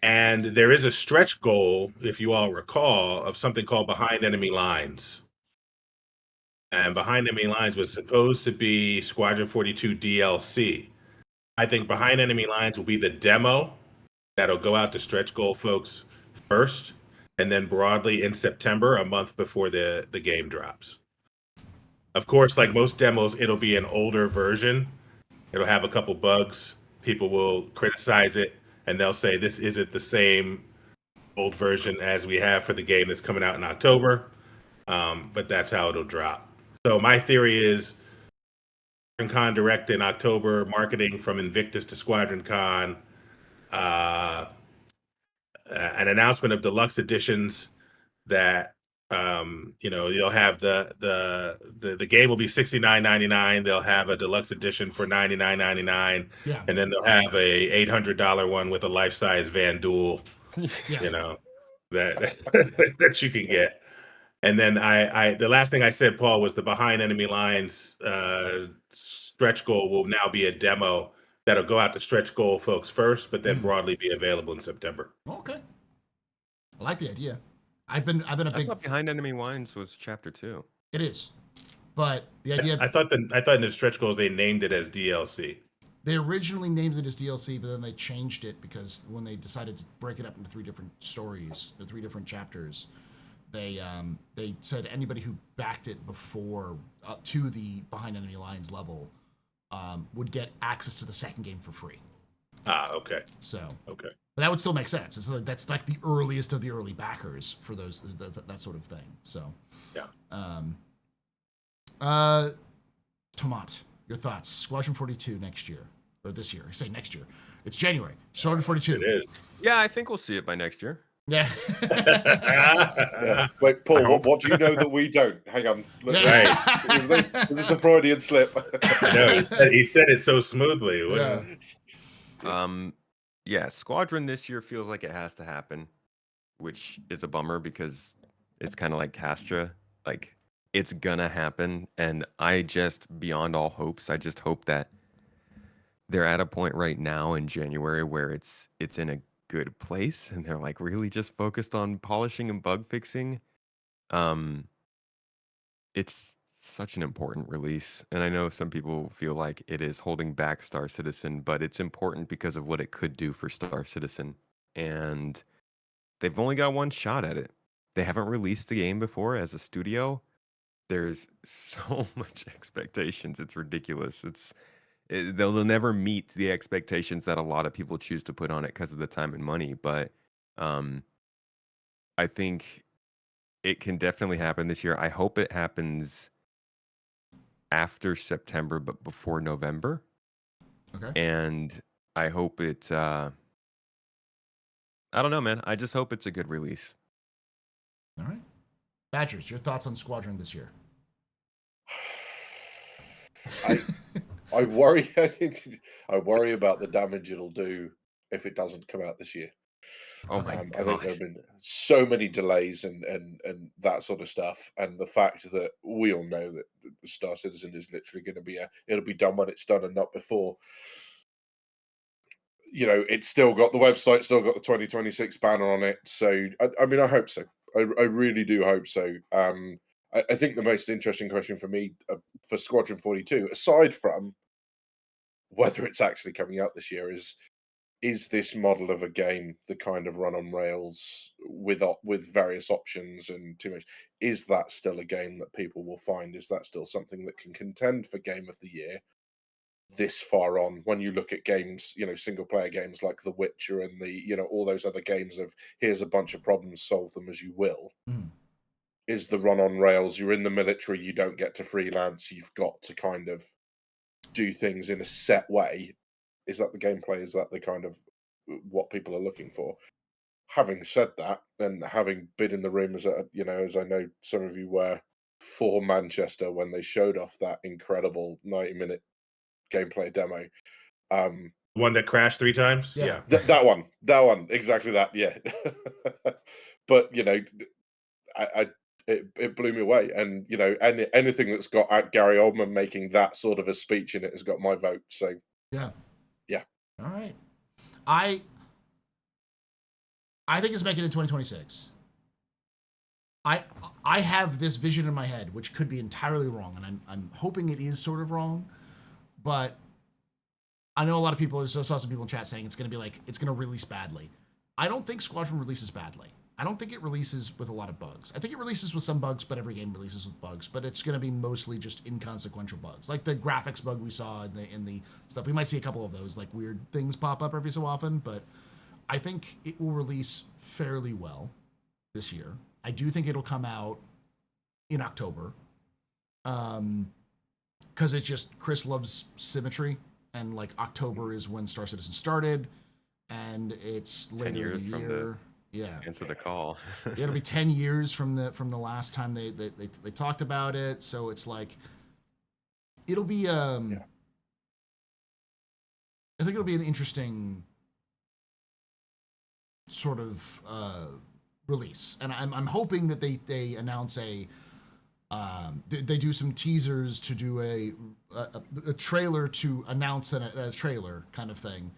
And there is a stretch goal, if you all recall, of something called Behind Enemy Lines. And Behind Enemy Lines was supposed to be Squadron 42 DLC. I think Behind Enemy Lines will be the demo that'll go out to stretch goal folks first, and then broadly in September, a month before the game drops. Of course, like most demos, it'll be an older version. It'll have a couple bugs. People will criticize it, and they'll say this isn't the same old version as we have for the game that's coming out in October. But that's how it'll drop. So my theory is Squadron Con Direct in October, marketing from Invictus to Squadron Con, an announcement of deluxe editions that you'll have the game will be $69.99. They'll have a deluxe edition for $99.99. Yeah. And then they'll have a $800 one with a life-size Van Duel, Yeah. that you can get. And then the last thing I said, Paul, was the Behind Enemy Lines stretch goal will now be a demo that'll go out to stretch goal folks first, but then broadly be available in September. Okay. I like the idea. I've been a I big. thought Behind Enemy Lines was chapter 2. It is, but the idea. I thought in the stretch goals they named it as DLC. They originally named it as DLC, but then they changed it because when they decided to break it up into 3 different stories, or 3 different chapters, they said anybody who backed it before up to the Behind Enemy Lines level would get access to the second game for free. Okay. So okay, but that would still make sense. It's like, that's like the earliest of the early backers for those that sort of thing. So yeah. Tomat, your thoughts? Squadron 42 next year or this year? I say next year. It's January. Squadron 42. It is. Yeah, I think we'll see it by next year. Yeah. Yeah. Wait, Paul, what do you know that we don't? Hang on. Right. Is this a Freudian slip? No, he said it so smoothly. Yeah. Squadron this year feels like it has to happen, which is a bummer because it's kind of like Castra. Like, it's gonna happen, and I just, beyond all hopes, I just hope that they're at a point right now in January where it's in a good place and they're like really just focused on polishing and bug fixing. It's such an important release, and I know some people feel like it is holding back Star Citizen, but it's important because of what it could do for Star Citizen, and they've only got one shot at it. They haven't released the game before as a studio. There's so much expectations, it's ridiculous. They'll never meet the expectations that a lot of people choose to put on it because of the time and money. But I think it can definitely happen this year. I hope it happens after September, but before November. Okay. And I hope it. I don't know, man. I just hope it's a good release. All right. Badgers, your thoughts on Squadron this year? I worry. I worry about the damage it'll do if it doesn't come out this year. Oh my I think god! there have been so many delays and that sort of stuff, and the fact that we all know that the Star Citizen is literally going to be it'll be done when it's done and not before. It's still got the website, still got the 2026 banner on it. So I mean, I hope so. I really do hope so. I think the most interesting question for me for Squadron 42, aside from whether it's actually coming out this year, is this model of a game the kind of run on rails with various options and too much? Is that still a game that people will find? Is that still something that can contend for Game of the Year this far on? When you look at games, single player games like The Witcher and all those other games of here's a bunch of problems, solve them as you will. Mm. Is the run on rails? You're in the military, you don't get to freelance, you've got to kind of do things in a set way. Is that the gameplay? Is that the kind of what people are looking for? Having said that, and having been in the room as I know some of you were for Manchester when they showed off that incredible 90-minute gameplay demo. One that crashed 3 times? Yeah. That one, exactly that, yeah. But it blew me away, and anything that's got Gary Oldman making that sort of a speech in it has got my vote. So Yeah. Yeah. All right. I think it's making it in 2026. I have this vision in my head, which could be entirely wrong, and I'm hoping it is sort of wrong, but I know a lot of people. I saw some people in chat saying it's going to be like it's going to release badly. I don't think Squadron releases badly. I don't think it releases with a lot of bugs. I think it releases with some bugs, but every game releases with bugs. But it's going to be mostly just inconsequential bugs, like the graphics bug we saw in the stuff. We might see a couple of those like weird things pop up every so often, but I think it will release fairly well this year. I do think it'll come out in October, because it's just Chris loves symmetry, and like October is when Star Citizen started, and it's 10 later years in the from year. Yeah, Answer the call. yeah, it'll be 10 years from the last time they talked about it. So it's like it'll be Yeah. I think it'll be an interesting sort of release, and I'm hoping that they announce they do some teasers to do a trailer to announce a trailer kind of thing,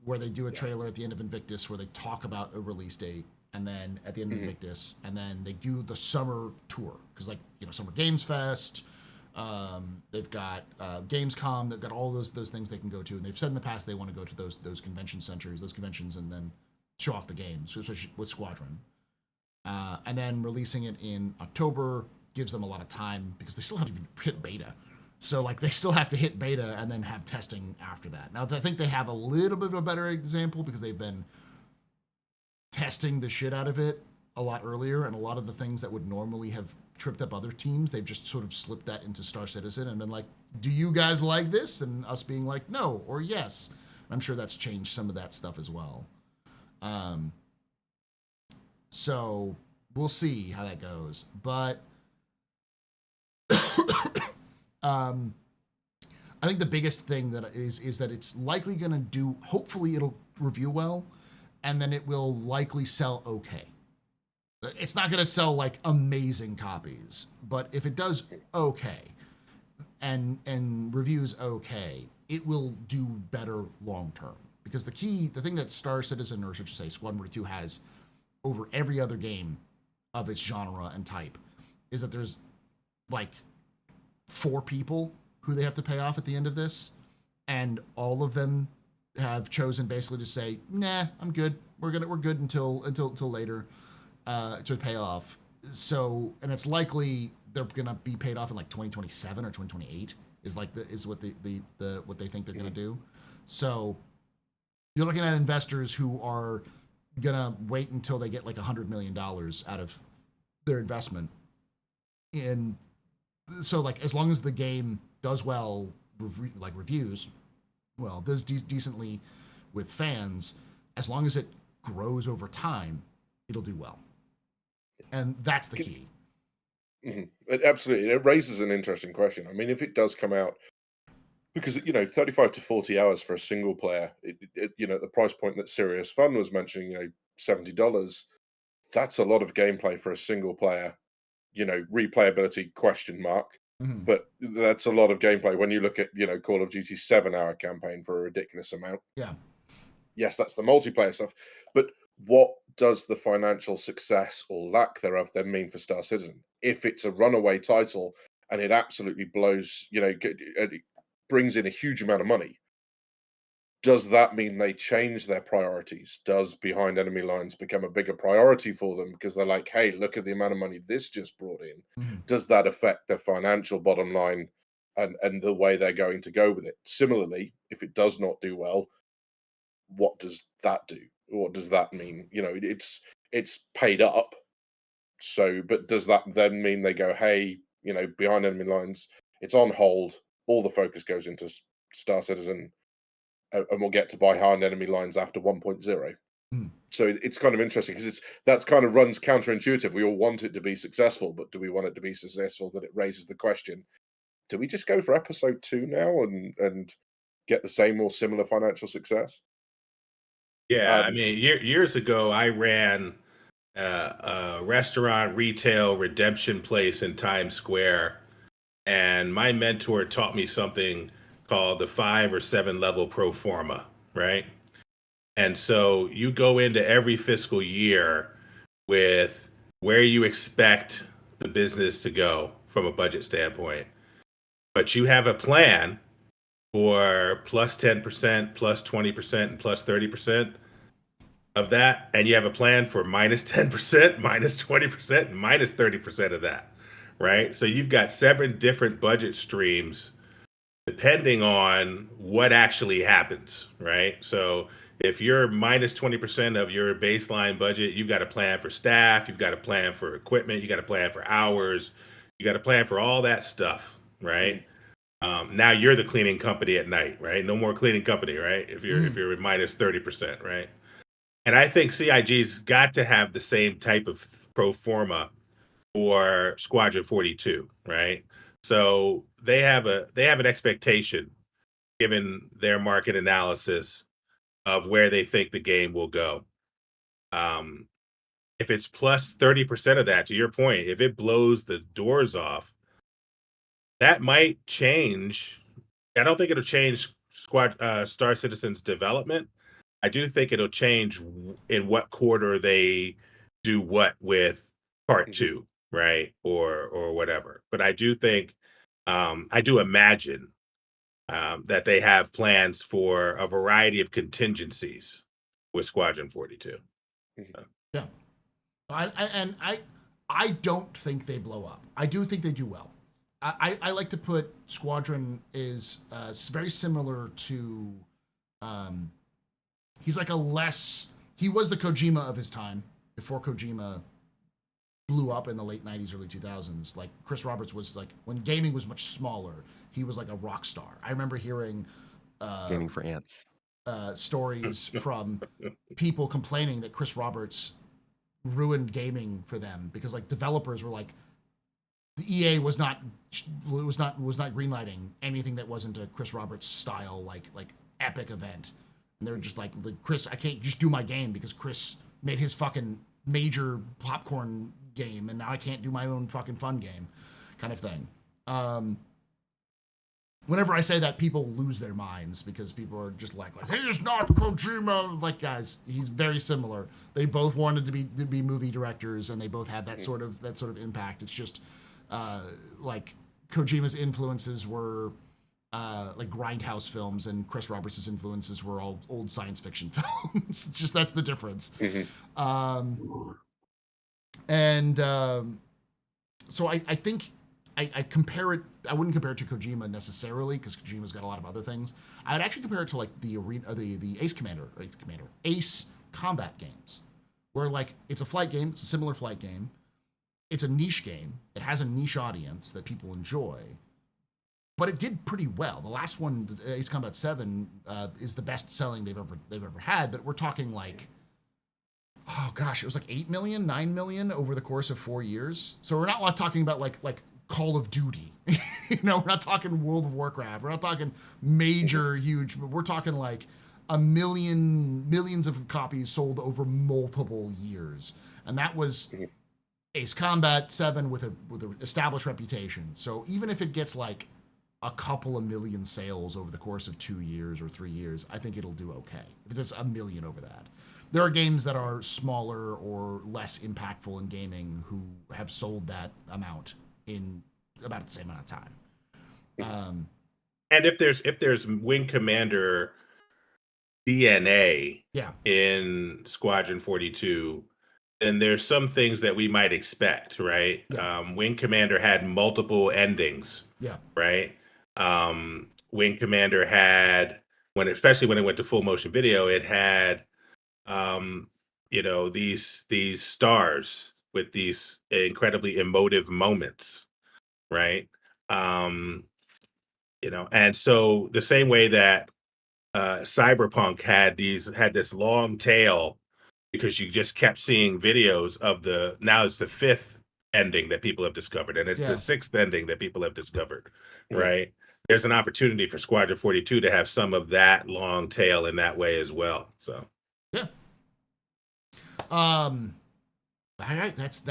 where they do a trailer at the end of Invictus where they talk about a release date, and then at the end of Invictus, and then they do the summer tour, because Summer Games Fest, they've got Gamescom, they've got all those things they can go to, and they've said in the past they want to go to those convention centers, those conventions, and then show off the games, especially with Squadron. And then releasing it in October gives them a lot of time, because they still haven't even hit beta. So like they still have to hit beta and then have testing after that. Now I think they have a little bit of a better example, because they've been testing the shit out of it a lot earlier, and a lot of the things that would normally have tripped up other teams, they've just sort of slipped that into Star Citizen and been like, do you guys like this? And us being like, no or yes. I'm sure that's changed some of that stuff as well. So we'll see how that goes, but I think the biggest thing that is that it's likely going to do, hopefully it'll review well, and then it will likely sell okay. It's not going to sell like amazing copies, but if it does okay and reviews okay, it will do better long term. Because the thing that Star Citizen, or should you say Squadron 42, has over every other game of its genre and type, is that there's like 4 people who they have to pay off at the end of this, and all of them have chosen basically to say, nah, I'm good. We're good until later, to pay off. So, and it's likely they're gonna be paid off in like 2027 or 2028 is what they think they're gonna do. So you're looking at investors who are gonna wait until they get like $100 million out of their investment. And so like as long as the game does well, reviews well, does decently with fans, as long as it grows over time, it'll do well. And that's the key. Absolutely. It raises an interesting question. I mean, if it does come out, because 35 to 40 hours for a single player, the price point that Serious Fun was mentioning, $70, that's a lot of gameplay for a single player. Replayability question mark, but that's a lot of gameplay when you look at Call of Duty's 7-hour campaign for a ridiculous amount. Yeah. Yes, that's the multiplayer stuff, but what does the financial success or lack thereof then mean for Star Citizen? if it's a runaway title and it absolutely blows, it brings in a huge amount of money, does that mean they change their priorities? Does Behind Enemy Lines become a bigger priority for them because they're like, hey, look at the amount of money this just brought in? Mhm. Does that affect their financial bottom line and the way they're going to go with it? Similarly, if it does not do well, what does that do? What does that mean? It's paid up. So, but does that then mean they go, hey, Behind Enemy Lines, it's on hold, all the focus goes into Star Citizen, and we'll get to Behind Enemy Lines after 1.0. Mm. So it's kind of interesting because that's kind of runs counterintuitive. We all want it to be successful, but do we want it to be successful that it raises the question, do we just go for episode 2 now and get the same or similar financial success? Yeah, I mean, years ago, I ran a restaurant retail redemption place in Times Square, and my mentor taught me something called the 5 or 7 level pro forma, right? And so you go into every fiscal year with where you expect the business to go from a budget standpoint, but you have a plan for plus 10%, plus 20%, and plus 30% of that, and you have a plan for minus 10%, minus 20%, and minus 30% of that, right? So you've got 7 different budget streams depending on what actually happens, right? So if you're minus 20% of your baseline budget, you've got a plan for staff, you've got a plan for equipment, you got a plan for hours, you got a plan for all that stuff, right? Now you're the cleaning company at night, right? No more cleaning company, right? If you're at minus 30%, right? And I think CIG's got to have the same type of pro forma for Squadron 42, right? So they have an expectation, given their market analysis, of where they think the game will go. If it's plus 30% of that, to your point, if it blows the doors off, that might change. I don't think it'll change Star Citizen's development. I do think it'll change in what quarter they do what with part 2, right? Or whatever. But I do think, I do imagine that they have plans for a variety of contingencies with Squadron 42. Yeah. I don't think they blow up. I do think they do well. I like to put Squadron is very similar to he's like he was the Kojima of his time before Kojima blew up in the late 90s, early 2000s. Like Chris Roberts was like, when gaming was much smaller, he was like a rock star. I remember hearing Gaming for ants. Stories from people complaining that Chris Roberts ruined gaming for them because like developers were like, the EA was not greenlighting anything that wasn't a Chris Roberts style like epic event, and they were just like, Chris, I can't just do my game because Chris made his fucking major popcorn game, and now I can't do my own fucking fun game, kind of thing. Whenever I say that, people lose their minds because people are just like he's not Kojima. Like, guys, he's very similar. They both wanted to be movie directors, and they both had that sort of impact. It's just like Kojima's influences were like grindhouse films, and Chris Roberts' influences were all old science fiction films. It's just, that's the difference. So I think I compare it. I wouldn't compare it to Kojima necessarily because Kojima's got a lot of other things. I'd actually compare it to like the Ace Combat games, where like it's a flight game. It's a similar flight game. It's a niche game. It has a niche audience that people enjoy, but it did pretty well. The last one, Ace Combat 7, is the best selling they've ever had. But we're talking like, oh gosh, it was like 8 million, 9 million over the course of 4 years. So we're not talking about like Call of Duty. We're not talking World of Warcraft. We're not talking major, huge. But we're talking like millions of copies sold over multiple years, and that was Ace Combat 7 with an established reputation. So even if it gets like a couple of million sales over the course of 2 years or 3 years, I think it'll do okay. If there's a million over that. there are games that are smaller or less impactful in gaming who have sold that amount in about the same amount of time. And if there's Wing Commander DNA Yeah. in Squadron 42, then there's some things that we might expect, right? Yeah. Wing Commander had multiple endings, Yeah. right? Wing Commander had, especially when it went to full motion video, it had these stars with these incredibly emotive moments, right? And so the same way that Cyberpunk had this long tail, because you just kept seeing videos of now it's the fifth ending that people have discovered, and it's Yeah. the sixth ending that people have discovered, Yeah. right? There's an opportunity for Squadron 42 to have some of that long tail in that way as well. So Yeah. All right, that's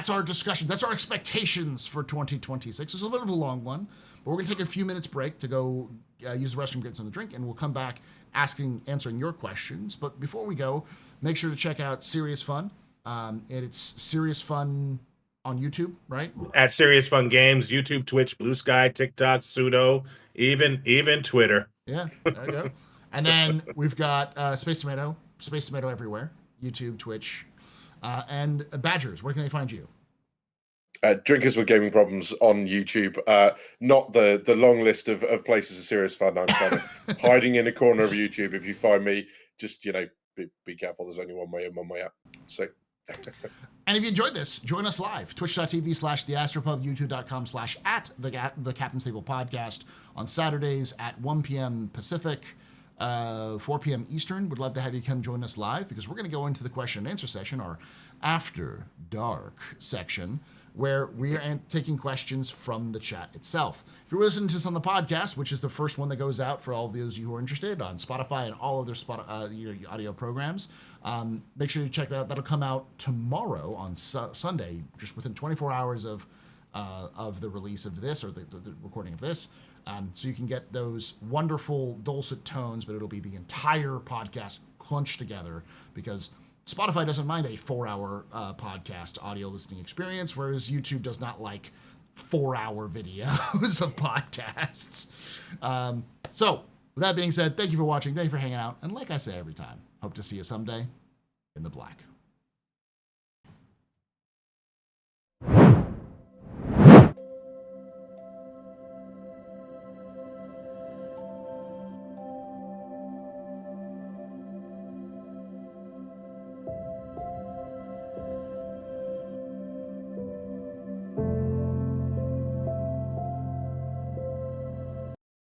our discussion. That's our expectations for 2026. It's a little bit of a long one, but we're gonna take a few minutes break to go use the restroom, get something to drink, and we'll come back answering your questions. But before we go, make sure to check out Serious Fun. It's Serious Fun on YouTube, right? at Serious Fun Games, YouTube, Twitch, Blue Sky, TikTok, Sudo, even Twitter. Yeah, there you go. And then we've got Space Tomato everywhere, YouTube, Twitch, and Badgers. Where can they find you? Drinkers with Gaming Problems on YouTube. Not the long list of places of serious fun. I'm kind of hiding in a corner of YouTube. If you find me, just be careful. There's only one way in, one way out. So. And if you enjoyed this, join us live, twitch.tv/theastropub, youtube.com/@the Captain's Table Podcast on Saturdays at 1 p.m. Pacific, 4 p.m. Eastern. Would love to have you come join us live, because we're going to go into the question and answer session, our After Dark section, where we are taking questions from the chat itself. If you're listening to this on the podcast, which is the first one that goes out for all of those of you who are interested on Spotify and all other audio programs, make sure you check that out. That'll come out tomorrow on Sunday, just within 24 hours of the release of this, or the recording of this. So you can get those wonderful dulcet tones, but it'll be the entire podcast crunched together, because Spotify doesn't mind a 4-hour podcast audio listening experience, whereas YouTube does not like 4-hour videos of podcasts. So, with that being said, thank you for watching. Thank you for hanging out. And like I say every time, hope to see you someday in the black.